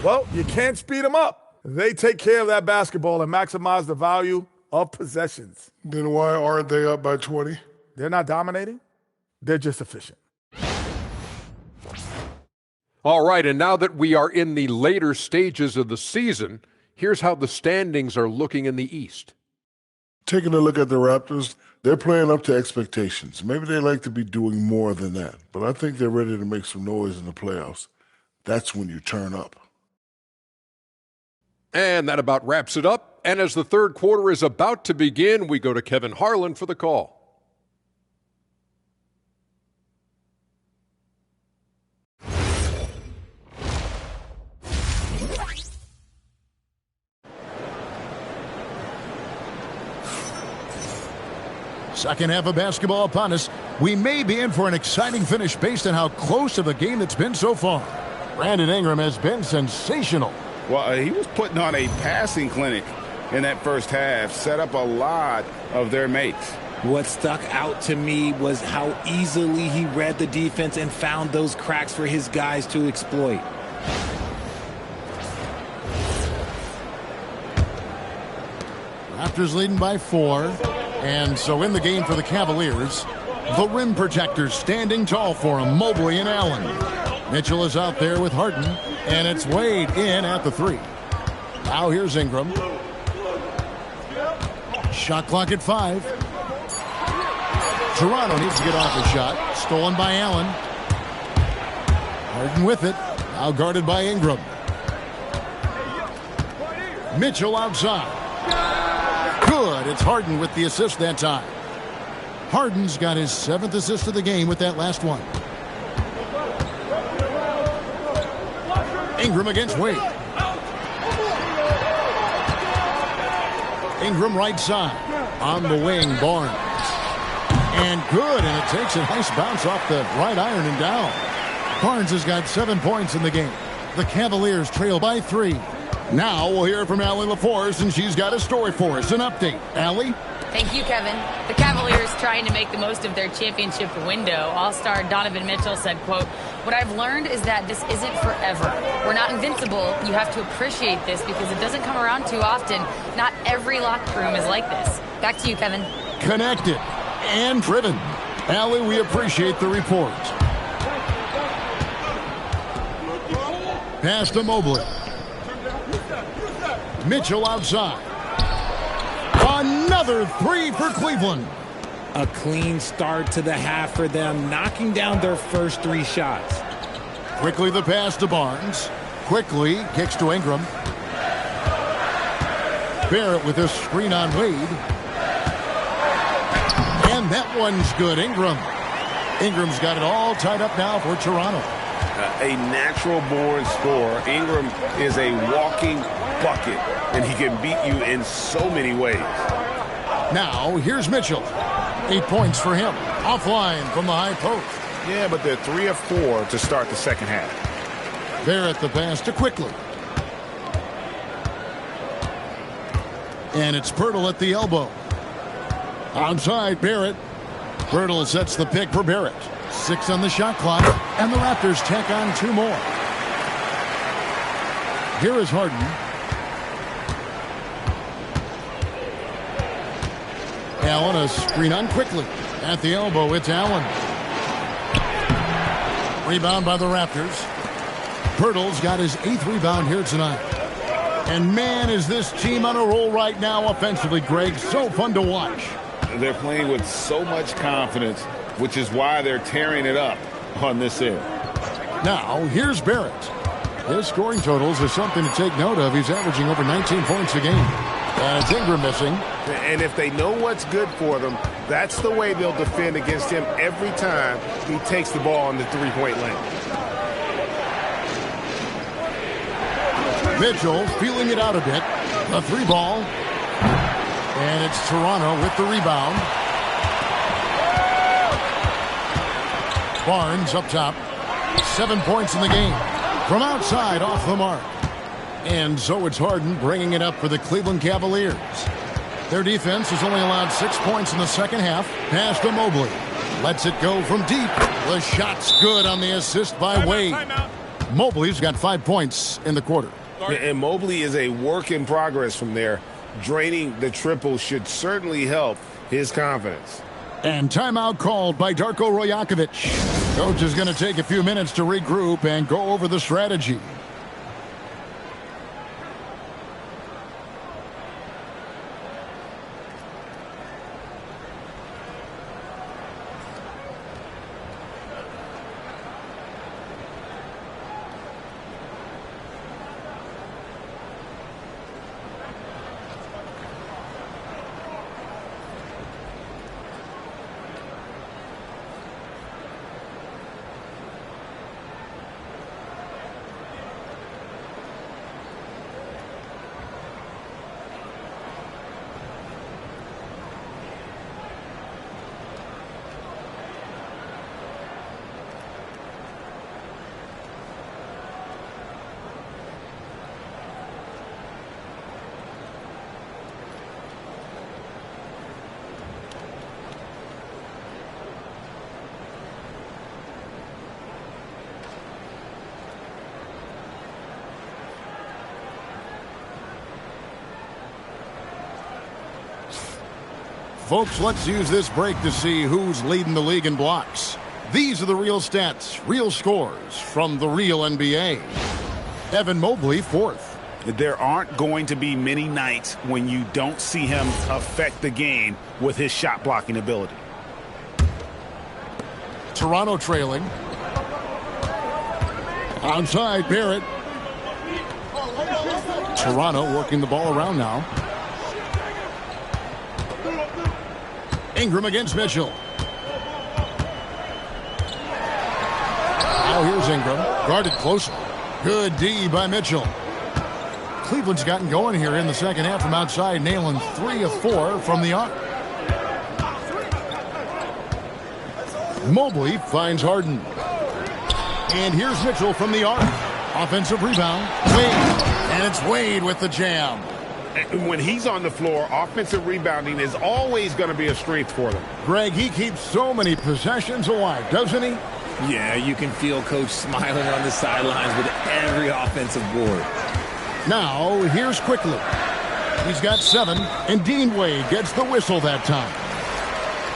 [SPEAKER 10] Well, you can't speed them up. They take care of that basketball and maximize the value of possessions.
[SPEAKER 11] Then why aren't they up by 20?
[SPEAKER 10] They're not dominating. They're just efficient.
[SPEAKER 9] All right, and now that we are in the later stages of the season, here's how the standings are looking in the East.
[SPEAKER 11] Taking a look at the Raptors, they're playing up to expectations. Maybe they like to be doing more than that, but I think they're ready to make some noise in the playoffs. That's when you turn up.
[SPEAKER 9] And that about wraps it up. And as the 3rd quarter is about to begin, we go to Kevin Harlan for the call.
[SPEAKER 1] Second half of basketball upon us. We may be in for an exciting finish based on how close of a game it's been so far. Brandon Ingram has been sensational.
[SPEAKER 5] Well, he was putting on a passing clinic in that first half, set up a lot of their mates.
[SPEAKER 4] What stuck out to me was how easily he read the defense and found those cracks for his guys to exploit.
[SPEAKER 1] Raptors leading by 4. And so in the game for the Cavaliers, the rim protectors standing tall for him, Mobley and Allen. Mitchell is out there with Harden, and it's Wade in at the 3. Now here's Ingram. Shot clock at 5. Toronto needs to get off a shot. Stolen by Allen. Harden with it. Now guarded by Ingram. Mitchell outside. Good. It's Harden with the assist that time. Harden's got his 7th assist of the game with that last one. Ingram against Wade. Ingram right side. On the wing, Barnes. And good, and it takes a nice bounce off the right iron and down. Barnes has got 7 points in the game. The Cavaliers trail by 3. Now we'll hear from Allie LaForce, and she's got a story for us. An update. Allie?
[SPEAKER 3] Thank you, Kevin. The Cavaliers trying to make the most of their championship window. All-star Donovan Mitchell said, quote, "What I've learned is that this isn't forever. We're not invincible. You have to appreciate this because it doesn't come around too often. Not every locker room is like this." Back to you, Kevin.
[SPEAKER 1] Connected and driven. Allie, we appreciate the report. Pass to Mobley. Mitchell outside. Another 3 for Cleveland.
[SPEAKER 4] A clean start to the half for them, knocking down their first 3 shots.
[SPEAKER 1] Quickly the pass to Barnes. Quickly kicks to Ingram. Barrett with a screen on Wade. And that one's good. Ingram's got it all tied up now for Toronto.
[SPEAKER 5] A natural-born scorer. Ingram is a walking bucket, and he can beat you in so many ways.
[SPEAKER 1] Now, here's Mitchell. 8 points for him. Offline from the high post.
[SPEAKER 5] Yeah, but they're 3 of 4 to start the second half.
[SPEAKER 1] Barrett the pass to Quickly. And it's Pirtle at the elbow. Outside, Barrett. Pirtle sets the pick for Barrett. 6 on the shot clock, and the Raptors tack on 2 more. Here is Harden. Allen, a screen on Quickly. At the elbow, it's Allen. Rebound by the Raptors. Pirtle's got his 8th rebound here tonight. And man, is this team on a roll right now offensively, Greg. So fun to watch.
[SPEAKER 2] They're playing with so much confidence, which is why they're tearing it up on this end.
[SPEAKER 1] Now, here's Barrett. His scoring totals are something to take note of. He's averaging over 19 points a game. And it's Ingram missing.
[SPEAKER 5] And if they know what's good for them, that's the way they'll defend against him every time he takes the ball in the 3-point lane.
[SPEAKER 1] Mitchell feeling it out a bit. The 3 ball. And it's Toronto with the rebound. Barnes up top. 7 points in the game. From outside, off the mark. And so it's Harden bringing it up for the Cleveland Cavaliers. Their defense has only allowed 6 points in the second half. Pass to Mobley. Lets it go from deep. The shot's good on the assist by Wade. Mobley's got 5 points in the quarter.
[SPEAKER 5] And Mobley is a work in progress from there. Draining the triple should certainly help his confidence.
[SPEAKER 1] And timeout called by Darko Rajakovic. Coach is going to take a few minutes to regroup and go over the strategy. Folks, let's use this break to see who's leading the league in blocks. These are the real stats, real scores from the real NBA. Evan Mobley, 4th.
[SPEAKER 5] There aren't going to be many nights when you don't see him affect the game with his shot blocking ability.
[SPEAKER 1] Toronto trailing. Outside, Barrett. Toronto working the ball around now. Ingram against Mitchell. Now here's Ingram. Guarded closely. Good D by Mitchell. Cleveland's gotten going here in the second half from outside, nailing 3 of 4 from the arc. Mobley finds Harden. And here's Mitchell from the arc. Offensive rebound. Wade. And it's Wade with the jam.
[SPEAKER 5] When he's on the floor, offensive rebounding is always going to be a strength for them.
[SPEAKER 1] Greg, he keeps so many possessions alive, doesn't he?
[SPEAKER 4] Yeah, you can feel Coach smiling on the sidelines with every offensive board.
[SPEAKER 1] Now, here's Quickly. He's got 7, and Dean Wade gets the whistle that time.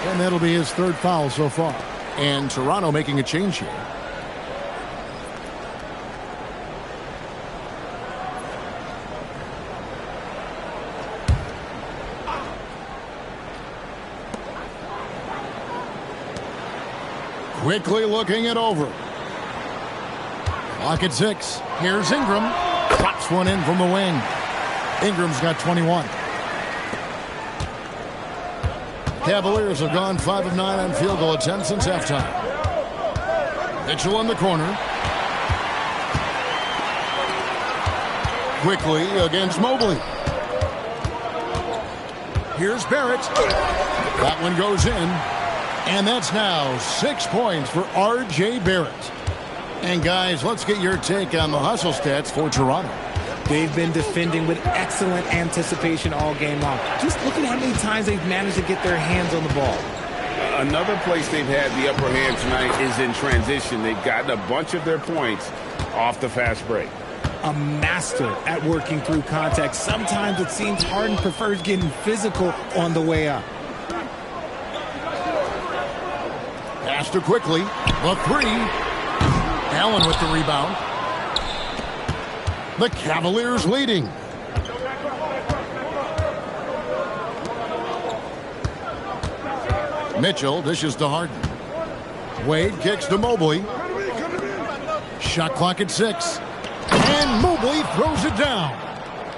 [SPEAKER 1] And that'll be his 3rd foul so far. And Toronto making a change here. Quickly looking it over. Clock at 6. Here's Ingram. Drops one in from the wing. Ingram's got 21. Cavaliers have gone 5 of 9 on field goal attempts since halftime. Mitchell in the corner. Quickly against Mobley. Here's Barrett. That one goes in. And that's now 6 points for R.J. Barrett. And guys, let's get your take on the hustle stats for Toronto.
[SPEAKER 4] They've been defending with excellent anticipation all game long. Just look at how many times they've managed to get their hands on the ball.
[SPEAKER 2] Another place they've had the upper hand tonight is in transition. They've gotten a bunch of their points off the fast break.
[SPEAKER 4] A master at working through contact. Sometimes it seems Harden prefers getting physical on the way up.
[SPEAKER 1] Pass to Quickly. The 3. Allen with the rebound. The Cavaliers leading. Mitchell dishes to Harden. Wade kicks to Mobley. Shot clock at 6. And Mobley throws it down.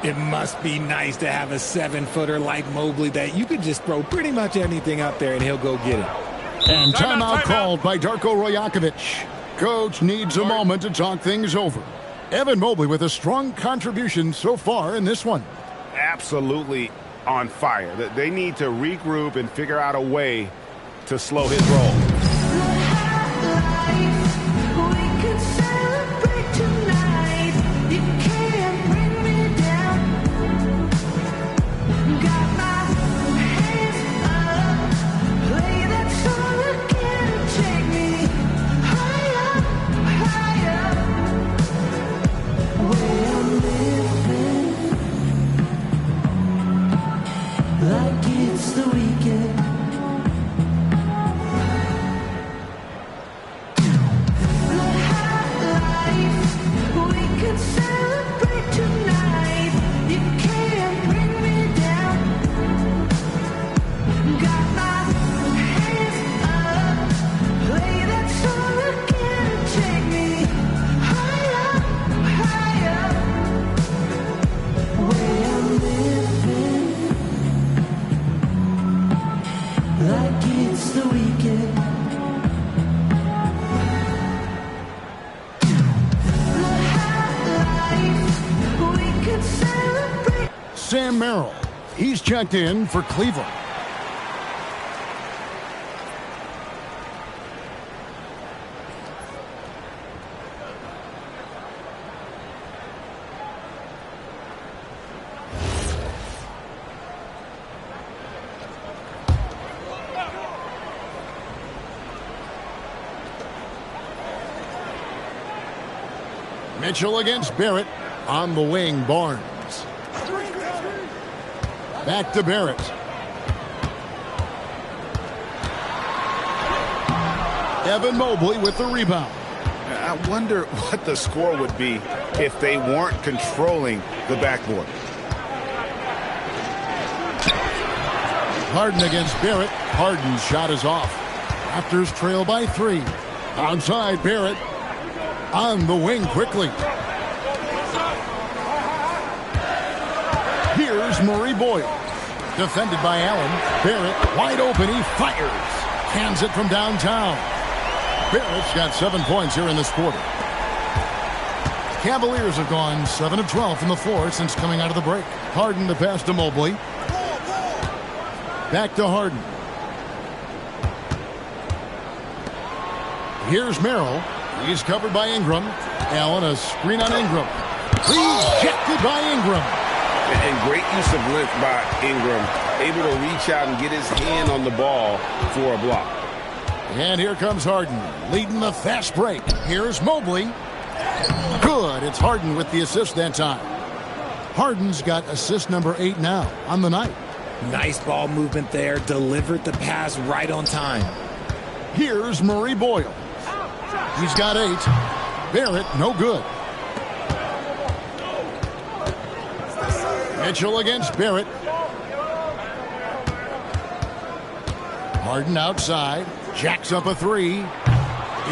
[SPEAKER 4] It must be nice to have a 7-footer like Mobley that you could just throw pretty much anything up there and he'll go get it.
[SPEAKER 1] And timeout called by Darko Rajakovic. Coach needs a moment to talk things over. Evan Mobley with a strong contribution so far in this one.
[SPEAKER 5] Absolutely on fire. They need to regroup and figure out a way to slow his roll.
[SPEAKER 1] Sam Merrill. He's checked in for Cleveland. Mitchell against Barrett. On the wing, Barnes. Back to Barrett. Evan Mobley with the rebound.
[SPEAKER 5] I wonder what the score would be if they weren't controlling the backboard.
[SPEAKER 1] Harden against Barrett. Harden's shot is off. Raptors trail by 3. Outside Barrett. On the wing quickly. Here's Murray Boyle. Defended by Allen. Barrett wide open. He fires. Hands it from downtown. Barrett's got 7 points here in this quarter. Cavaliers have gone 7 of 12 from the floor since coming out of the break. Harden to pass to Mobley. Back to Harden. Here's Merrill. He's covered by Ingram. Allen, a screen on Ingram. Rejected by Ingram.
[SPEAKER 2] And great use of length by Ingram. Able to reach out and get his hand on the ball for a block.
[SPEAKER 1] And here comes Harden, leading the fast break. Here's Mobley. Good. It's Harden with the assist that time. Harden's got assist number 8 now on the night.
[SPEAKER 4] Nice ball movement there. Delivered the pass right on time.
[SPEAKER 1] Here's Murray Boyle. He's got 8. Barrett, no good. Mitchell against Barrett. Harden outside. Jacks up a 3.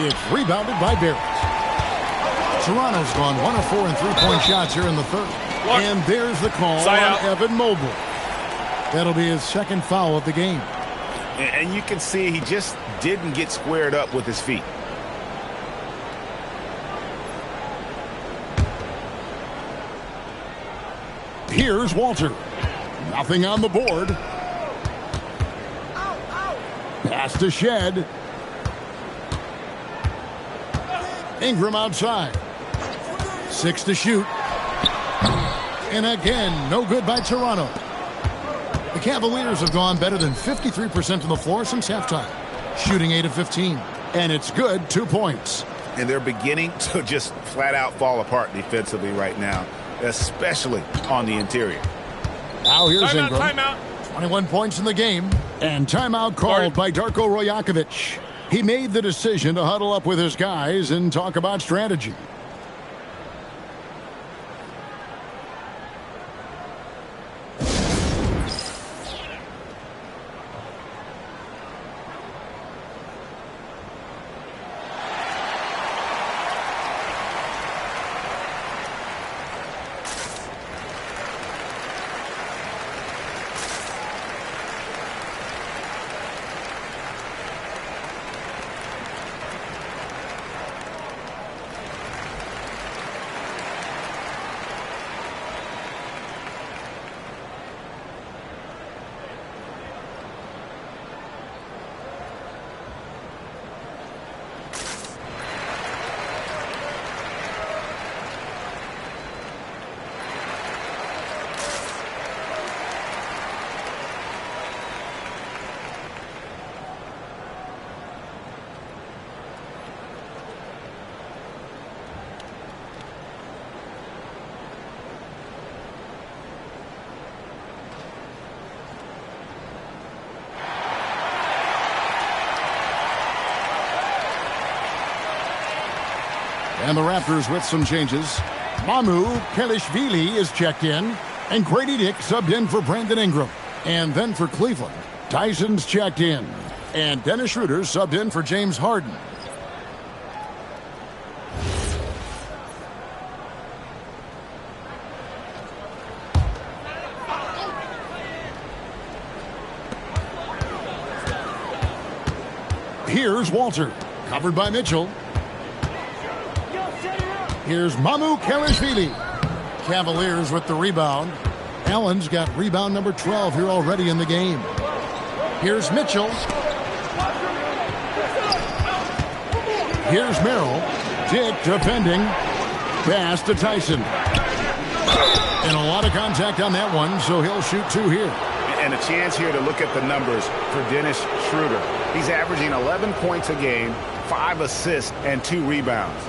[SPEAKER 1] It's rebounded by Barrett. Toronto's gone 1 of 4 in 3-point shots here in the third. And there's the call on Evan Mobley. That'll be his second foul of the game.
[SPEAKER 5] And you can see he just didn't get squared up with his feet.
[SPEAKER 1] Here's Walter. Nothing on the board. Pass to Shed. Ingram outside. 6 to shoot. And again, no good by Toronto. The Cavaliers have gone better than 53% from the floor since halftime. Shooting 8 of 15. And it's good, 2 points.
[SPEAKER 5] And they're beginning to just flat out fall apart defensively right now, especially on the interior.
[SPEAKER 1] Now here's
[SPEAKER 7] timeout,
[SPEAKER 1] Ingram.
[SPEAKER 7] Timeout.
[SPEAKER 1] 21 points in the game. And timeout called by Darko Rajakovic. He made the decision to huddle up with his guys and talk about strategy. And the Raptors with some changes. Mamu Kelishvili is checked in. And Grady Dick subbed in for Brandon Ingram. And then for Cleveland, Tyson's checked in. And Dennis Schroeder subbed in for James Harden. Here's Walter, covered by Mitchell. Here's Mamu Kelishvili. Cavaliers with the rebound. Allen's got rebound number 12 here already in the game. Here's Mitchell. Here's Merrill. Dick defending. Pass to Tyson. And a lot of contact on that one, so he'll shoot 2 here.
[SPEAKER 5] And a chance here to look at the numbers for Dennis Schroeder. He's averaging 11 points a game, 5 assists, and 2 rebounds.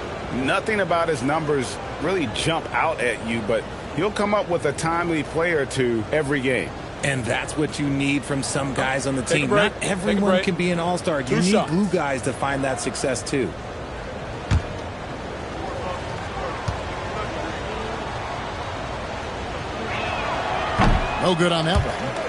[SPEAKER 5] Nothing about his numbers really jump out at you, but he'll come up with a timely play or two every game.
[SPEAKER 4] And that's what you need from some guys on the team.
[SPEAKER 7] Break.
[SPEAKER 4] Not everyone can be an all-star. You need
[SPEAKER 7] shots.
[SPEAKER 4] glue guys to find that success too.
[SPEAKER 1] No good on that one.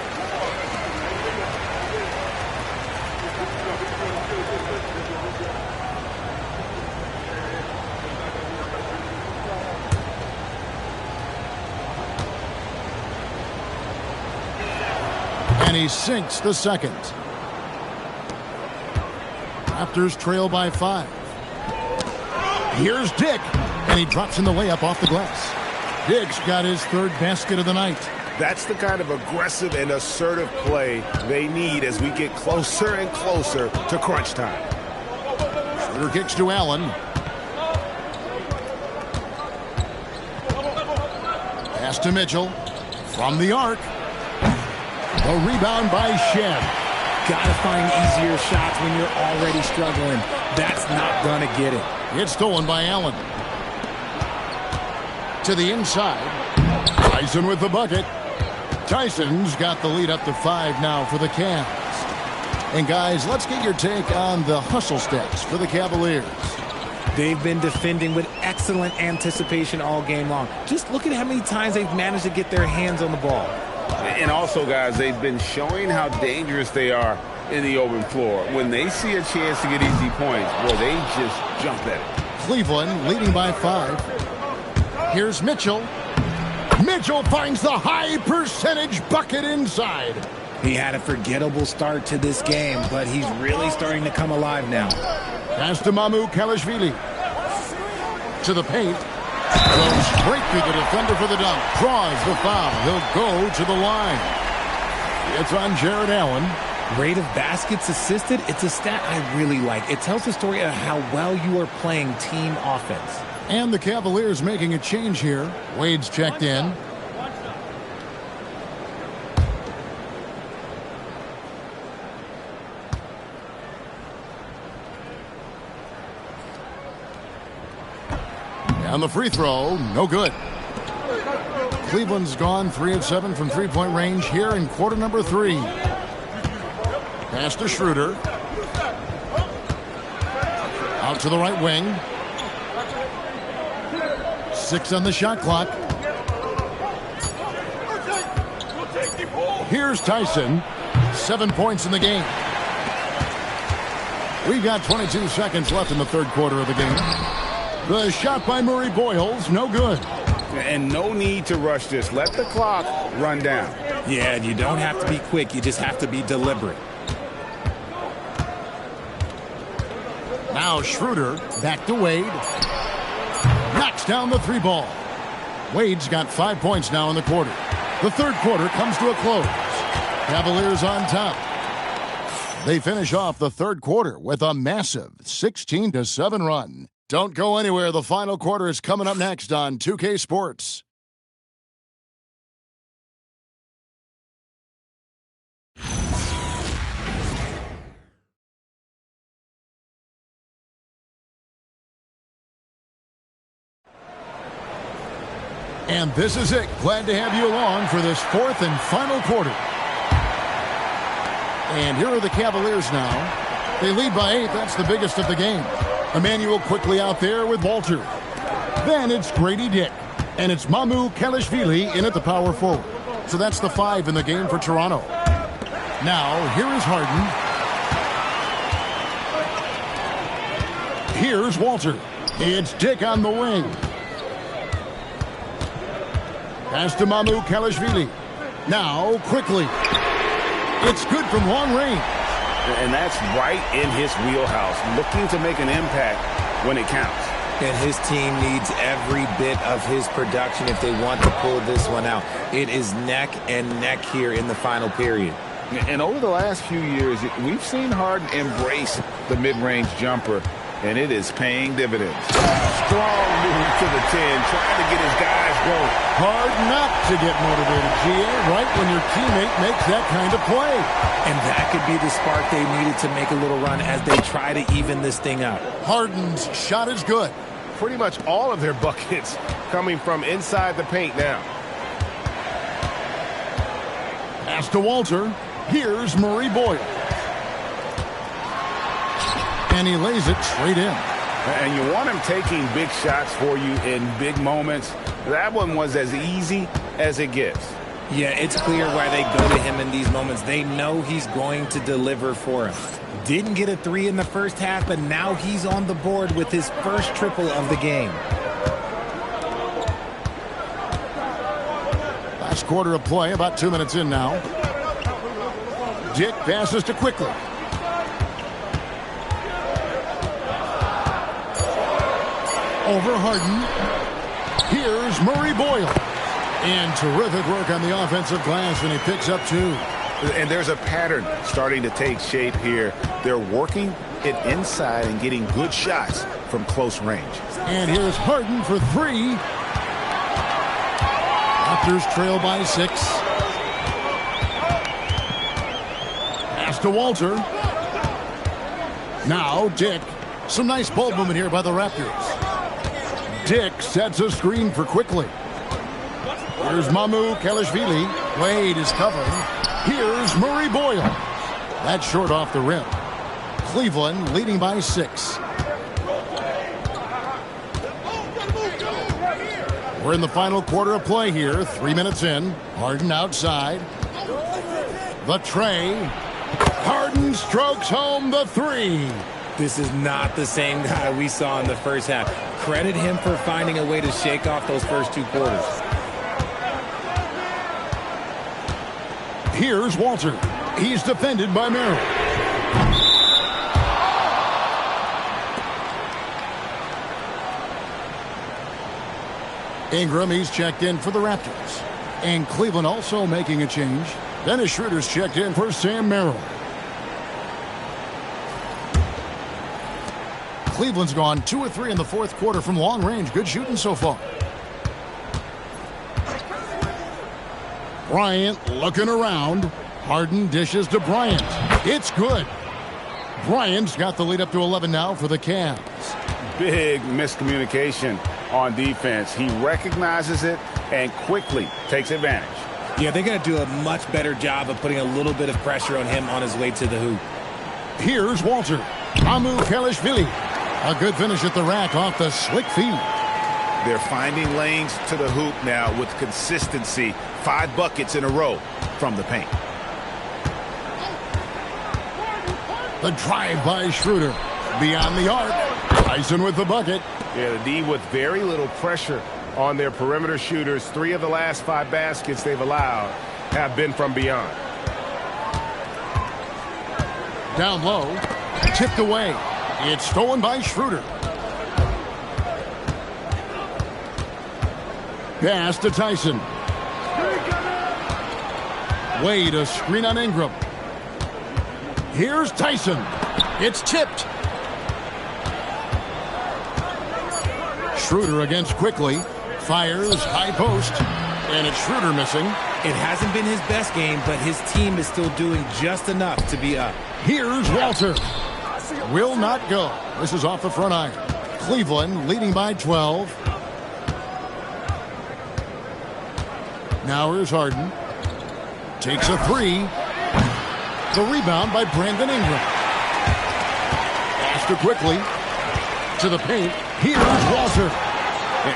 [SPEAKER 1] And he sinks the second. Raptors trail by 5. Here's Dick, and he drops in the layup off the glass. Dick's got his 3rd basket of the night.
[SPEAKER 5] That's the kind of aggressive and assertive play they need as we get closer and closer to crunch time.
[SPEAKER 1] Schroeder kicks to Allen. Pass to Mitchell. From the arc. A rebound by Shed.
[SPEAKER 4] Gotta find easier shots when you're already struggling. That's not gonna get it.
[SPEAKER 1] It's stolen by Allen. To the inside. Tyson with the bucket. Tyson's got the lead up to 5 now for the Cavs. And guys, let's get your take on the hustle stats for the Cavaliers.
[SPEAKER 4] They've been defending with excellent anticipation all game long. Just look at how many times they've managed to get their hands on the ball.
[SPEAKER 2] And also, guys, they've been showing how dangerous they are in the open floor. When they see a chance to get easy points, well, they just jump at it.
[SPEAKER 1] Cleveland leading by 5. Here's Mitchell. Mitchell finds the high percentage bucket inside.
[SPEAKER 4] He had a forgettable start to this game, but he's really starting to come alive now.
[SPEAKER 1] Pass to Kalashvili. To the paint. Goes straight through the defender for the dunk. Draws the foul. He'll go to the line. It's on Jared Allen.
[SPEAKER 4] Rate of baskets assisted, it's a stat I really like. It tells the story of how well you are playing team offense.
[SPEAKER 1] And the Cavaliers making a change here. Wade's checked in. And the free throw, no good. Cleveland's gone 3 of 7 from three-point range here in quarter number 3. Pass to Schroeder. Out to the right wing. 6 on the shot clock. Here's Tyson. 7 points in the game. We've got 22 seconds left in the 3rd quarter of the game. The shot by Murray Boyles, no good.
[SPEAKER 5] And no need to rush this. Let the clock run down.
[SPEAKER 4] Yeah, and you don't have to be quick. You just have to be deliberate.
[SPEAKER 1] Now Schroeder back to Wade. Knocks down the 3 ball. Wade's got 5 points now in the quarter. The 3rd quarter comes to a close. Cavaliers on top. They finish off the 3rd quarter with a massive 16-7 run. Don't go anywhere. The final quarter is coming up next on 2K Sports. And this is it. Glad to have you along for this 4th and final quarter. And here are the Cavaliers now. They lead by 8. That's the biggest of the game. Emmanuel quickly out there with Walter. Then it's Grady Dick. And it's Kalashvili in at the power forward. So that's the 5 in the game for Toronto. Now, here is Harden. Here's Walter. It's Dick on the wing. Pass to Kalashvili. Now, quickly. It's good from long range.
[SPEAKER 5] And that's right in his wheelhouse, looking to make an impact when it counts.
[SPEAKER 4] And his team needs every bit of his production if they want to pull this one out. It is neck and neck here in the final period.
[SPEAKER 5] And over the last few years, we've seen Harden embrace the mid-range jumper, and it is paying dividends. Strong move to the 10, trying to get his guys going.
[SPEAKER 1] Hard not to get motivated, GA, right when your teammate makes that kind of play.
[SPEAKER 4] And that could be the spark they needed to make a little run as they try to even this thing out.
[SPEAKER 1] Harden's shot is good.
[SPEAKER 5] Pretty much all of their buckets coming from inside the paint now.
[SPEAKER 1] Pass to Walter. Here's Murray Boyle. And he lays it straight in.
[SPEAKER 5] And you want him taking big shots for you in big moments. That one was as easy as it gets.
[SPEAKER 4] Yeah, it's clear why they go to him in these moments. They know he's going to deliver for him. Didn't get a 3 in the first half, but now he's on the board with his first triple of the game.
[SPEAKER 1] Last quarter of play, about 2 minutes in now. Dick passes to Quickly. Over Harden. Here's Murray Boyle. And terrific work on the offensive glass, and he picks up 2.
[SPEAKER 5] And there's a pattern starting to take shape here. They're working it inside and getting good shots from close range.
[SPEAKER 1] And here's Harden for 3. Raptors trail by 6. Pass to Walter. Now Dick. Some nice ball movement here by the Raptors. Dick sets a screen for Quickly. Here's Mamu Kelishvili. Wade is covering. Here's Murray Boyle. That's short off the rim. Cleveland leading by 6. We're in the final quarter of play here. 3 minutes in. Harden outside. The tray. Harden strokes home the 3.
[SPEAKER 4] This is not the same guy we saw in the first half. Credit him for finding a way to shake off those first 2 quarters.
[SPEAKER 1] Here's Walter. He's defended by Merrill. Ingram, he's checked in for the Raptors. And Cleveland also making a change. Dennis Schroeder's checked in for Sam Merrill. Cleveland's gone 2 of 3 in the fourth quarter from long range. Good shooting so far. Bryant looking around. Harden dishes to Bryant. It's good. Bryant's got the lead up to 11 now for the Cavs.
[SPEAKER 5] Big miscommunication on defense. He recognizes it and quickly takes advantage.
[SPEAKER 4] Yeah, they're going to do a much better job of putting a little bit of pressure on him on his way to the hoop.
[SPEAKER 1] Here's Walter. Mamu Kelishvili. A good finish at the rack off the slick feed.
[SPEAKER 5] They're finding lanes to the hoop now with consistency. 5 buckets in a row from the paint.
[SPEAKER 1] The drive by Schroeder. Beyond the arc. Tyson with the bucket.
[SPEAKER 12] Yeah, the D with very little pressure on their perimeter shooters. 3 of the last 5 baskets they've allowed have been from beyond.
[SPEAKER 1] Down low. Tipped away. It's stolen by Schroeder. Pass to Tyson. Wade, a screen on Ingram. Here's Tyson. It's tipped. Schroeder against Quickly. Fires high post. And it's Schroeder missing.
[SPEAKER 4] It hasn't been his best game, but his team is still doing just enough to be up.
[SPEAKER 1] Here's Walter. Will not go. This is off the front iron. Cleveland leading by 12. Now here's Harden. Takes a 3. The rebound by Brandon Ingram. Pass to Quickly. To the paint. Here's Walter.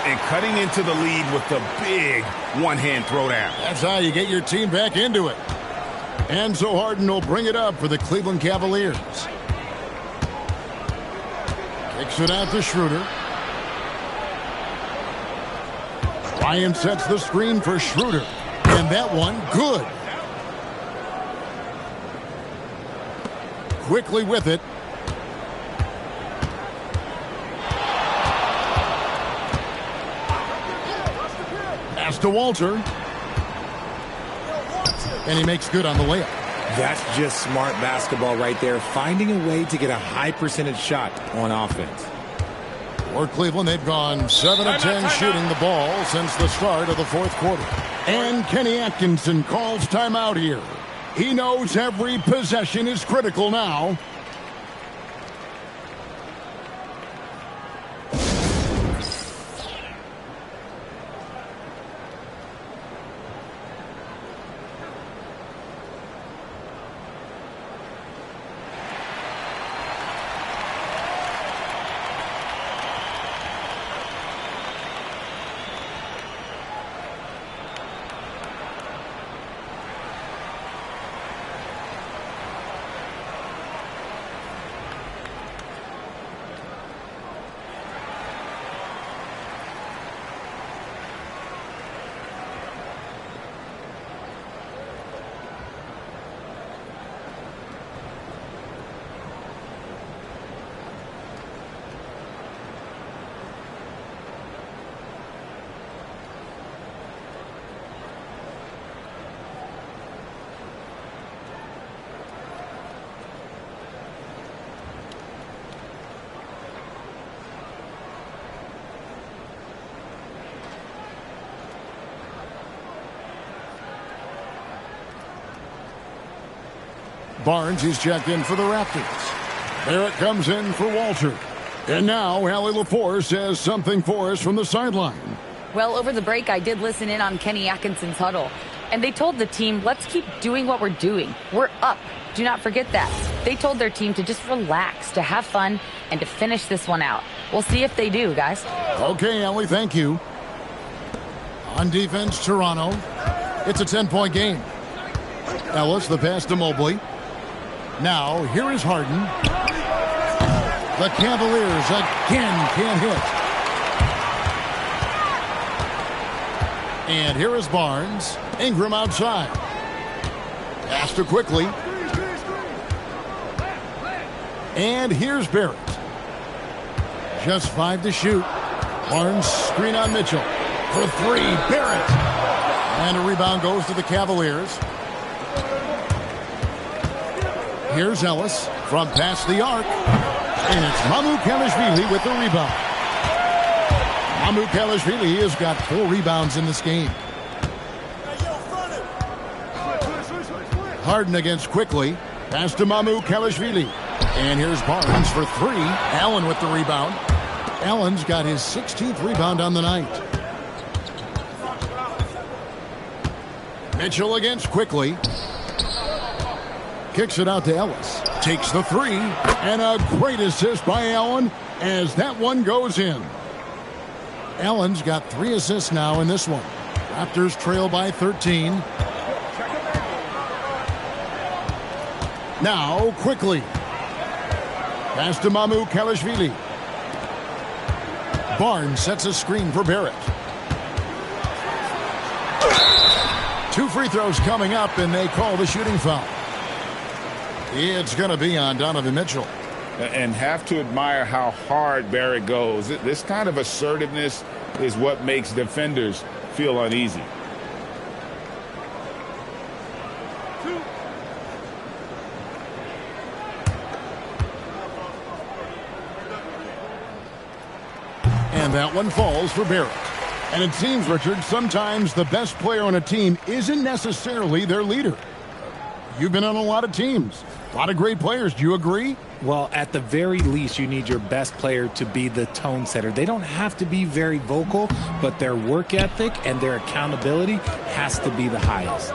[SPEAKER 5] And cutting into the lead with the big one-hand throwdown.
[SPEAKER 1] That's how you get your team back into it. And so Harden will bring it up for the Cleveland Cavaliers. Kicks it out to Schroeder. Ryan sets the screen for Schroeder. And that one, good. Quickly with it. Pass to Walter. And he makes good on the layup.
[SPEAKER 4] That's just smart basketball right there, finding a way to get a high percentage shot on offense.
[SPEAKER 1] For Cleveland, they've gone 7 of 10 shooting the ball since the start of the fourth quarter. And Kenny Atkinson calls timeout here. He knows every possession is critical now. Barnes is checked in for the Raptors. Barrett comes in for Walter. And now Allie LaForce says something for us from the sideline.
[SPEAKER 3] Well, over the break, I did listen in on Kenny Atkinson's huddle. And they told the team, let's keep doing what we're doing. We're up. Do not forget that. They told their team to just relax, to have fun, and to finish this one out. We'll see if they do, guys.
[SPEAKER 1] Okay, Allie, thank you. On defense, Toronto. It's a 10-point game. Ellis, the pass to Mobley. Now, here is Harden. The Cavaliers again can't hit. And here is Barnes. Ingram outside. Pass to quickly. And here's Barrett. Just 5 to shoot. Barnes screen on Mitchell. For 3, Barrett. And a rebound goes to the Cavaliers. Here's Ellis from past the arc. And it's Mamukelashvili with the rebound. Mamukelashvili has got 4 rebounds in this game. Harden against quickly. Pass to Mamukelashvili. And here's Barnes for 3. Allen with the rebound. Allen's got his 16th rebound on the night. Mitchell against quickly. Kicks it out to Ellis. Takes the 3. And a great assist by Allen as that one goes in. Allen's got 3 assists now in this one. Raptors trail by 13. Now quickly. Pass to Mamukelashvili. Barnes sets a screen for Barrett. 2 free throws coming up, and they call the shooting foul. It's going to be on Donovan Mitchell.
[SPEAKER 2] And have to admire how hard Barrett goes. This kind of assertiveness is what makes defenders feel uneasy.
[SPEAKER 1] And that one falls for Barrett. And it seems, Richard, sometimes the best player on a team isn't necessarily their leader. You've been on a lot of teams. A lot of great players. Do you agree?
[SPEAKER 4] Well, at the very least, you need your best player to be the tone setter. They don't have to be very vocal, but their work ethic and their accountability has to be the highest.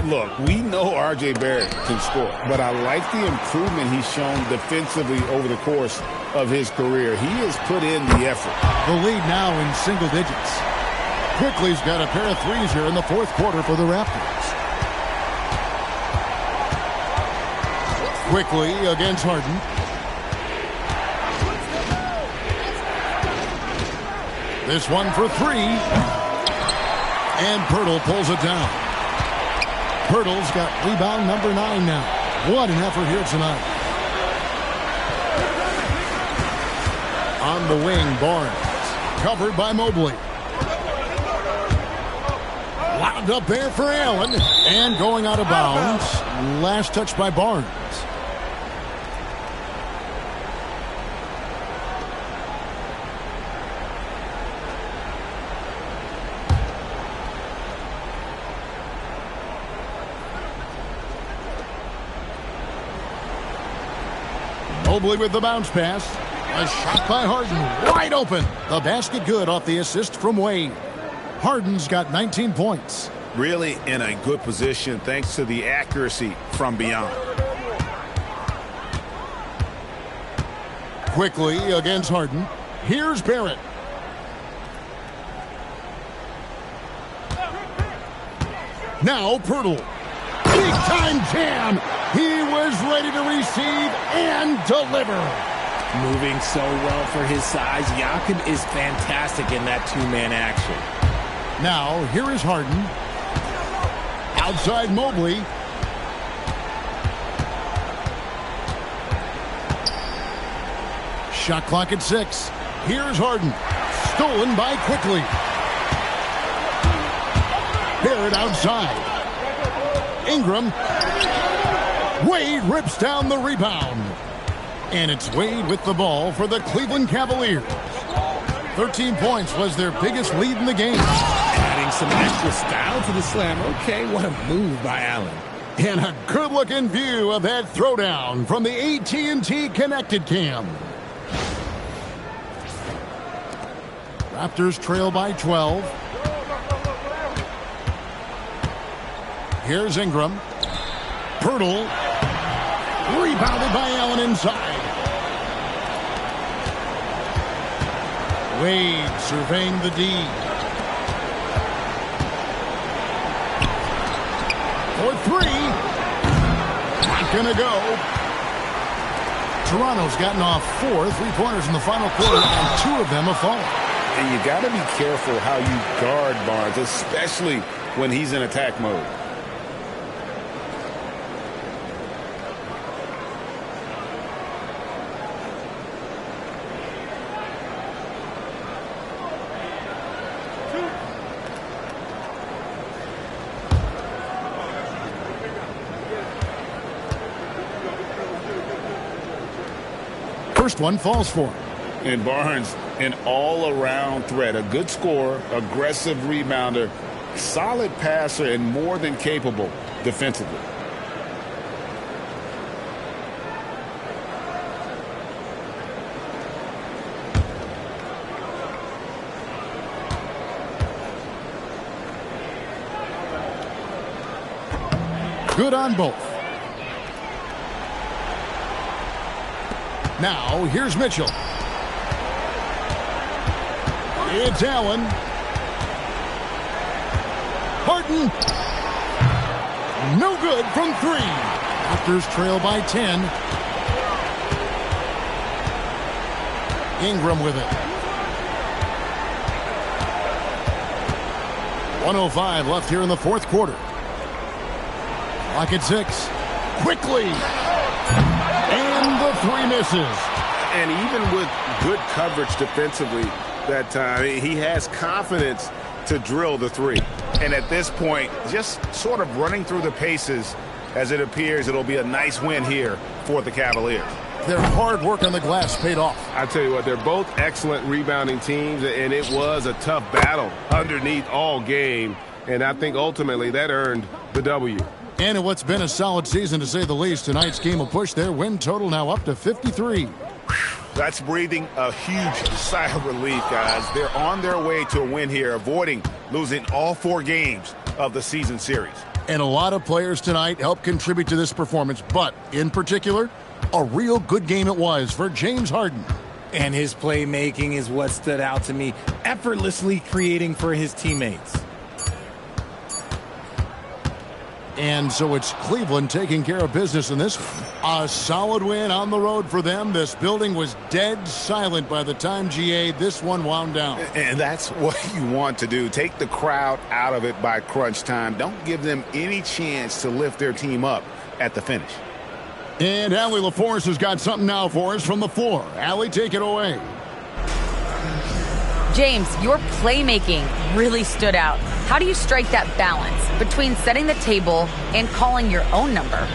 [SPEAKER 2] Look, we know R.J. Barrett can score, but I like the improvement he's shown defensively over the course of his career. He has put in the effort.
[SPEAKER 1] The lead now in single digits. Quickly's got a pair of 3s here in the 4th quarter for the Raptors. Quickly against Harden. This one for 3. And Pirtle pulls it down. Pirtle's got rebound number 9 now. What an effort here tonight. On the wing, Barnes. Covered by Mobley. Lobbed up there for Allen. And going out of bounds. Last touch by Barnes. Mobley with the bounce pass. A shot by Harden. Wide open. The basket good off the assist from Wade. Harden's got 19 points.
[SPEAKER 5] Really in a good position thanks to the accuracy from beyond.
[SPEAKER 1] Quickly against Harden. Here's Barrett. Now Pirtle. Big time jam. He was ready to receive and deliver.
[SPEAKER 4] Moving so well for his size. Jakob is fantastic in that 2-man action.
[SPEAKER 1] Now, here is Harden. Outside Mobley. Shot clock at 6. Here's Harden. Stolen by Quickly. Barrett outside. Ingram. Wade rips down the rebound. And it's Wade with the ball for the Cleveland Cavaliers. 13 points was their biggest lead in the game.
[SPEAKER 4] Adding some extra style to the slam. Okay, what a move by Allen.
[SPEAKER 1] And a good-looking view of that throwdown from the AT&T Connected Cam. Raptors trail by 12. Here's Ingram. Pirtle. Rebounded by Allen inside. Wade surveying the D. For three. Not gonna go. Toronto's gotten off 4 3-pointers in the final quarter, and 2 of them have fallen.
[SPEAKER 2] And you got to be careful how you guard Barnes, especially when he's in attack mode.
[SPEAKER 1] First one falls for him.
[SPEAKER 2] And Barnes, an all-around threat, a good scorer, aggressive rebounder, solid passer, and more than capable defensively.
[SPEAKER 1] Good on both. Now, here's Mitchell. It's Allen. Harden. No good from 3. Raptors trail by 10. Ingram with it. 1:05 left here in the fourth quarter. Clock at 6. Quickly. And the 3 misses.
[SPEAKER 12] And even with good coverage defensively that time, he has confidence to drill the 3. And at this point, just sort of running through the paces, as it appears it'll be a nice win here for the Cavaliers.
[SPEAKER 1] Their hard work on the glass paid off.
[SPEAKER 12] I tell you what, they're both excellent rebounding teams, and it was a tough battle underneath all game. And I think ultimately that earned the W.
[SPEAKER 1] And in what's been a solid season, to say the least, tonight's game will push their win total now up to 53.
[SPEAKER 12] That's breathing a huge sigh of relief, guys. They're on their way to a win here, avoiding losing all 4 games of the season series.
[SPEAKER 1] And a lot of players tonight helped contribute to this performance, but in particular, a real good game it was for James Harden.
[SPEAKER 4] And his playmaking is what stood out to me, effortlessly creating for his teammates.
[SPEAKER 1] And so it's Cleveland taking care of business in this one. A solid win on the road for them. This building was dead silent by the time, GA, this one wound down.
[SPEAKER 12] And that's what you want to do. Take the crowd out of it by crunch time. Don't give them any chance to lift their team up at the finish.
[SPEAKER 1] And Allie LaForce has got something now for us from the floor. Allie, take it away.
[SPEAKER 3] James, your playmaking really stood out. How do you strike that balance between setting the table and calling your own number?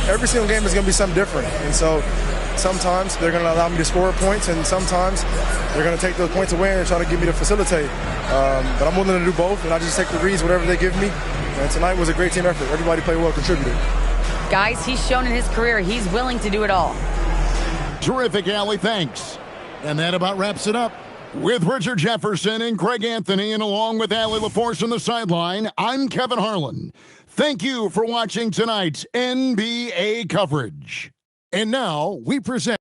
[SPEAKER 13] Every single game is going to be something different. And so sometimes they're going to allow me to score points, and sometimes they're going to take those points away and try to get me to facilitate. But I'm willing to do both, and I just take the reads, whatever they give me. And tonight was a great team effort. Everybody played well, contributed.
[SPEAKER 3] Guys, he's shown in his career he's willing to do it all.
[SPEAKER 1] Terrific, Allie. Thanks. And that about wraps it up. With Richard Jefferson and Craig Anthony, and along with Allie LaForce on the sideline, I'm Kevin Harlan. Thank you for watching tonight's NBA coverage. And now we present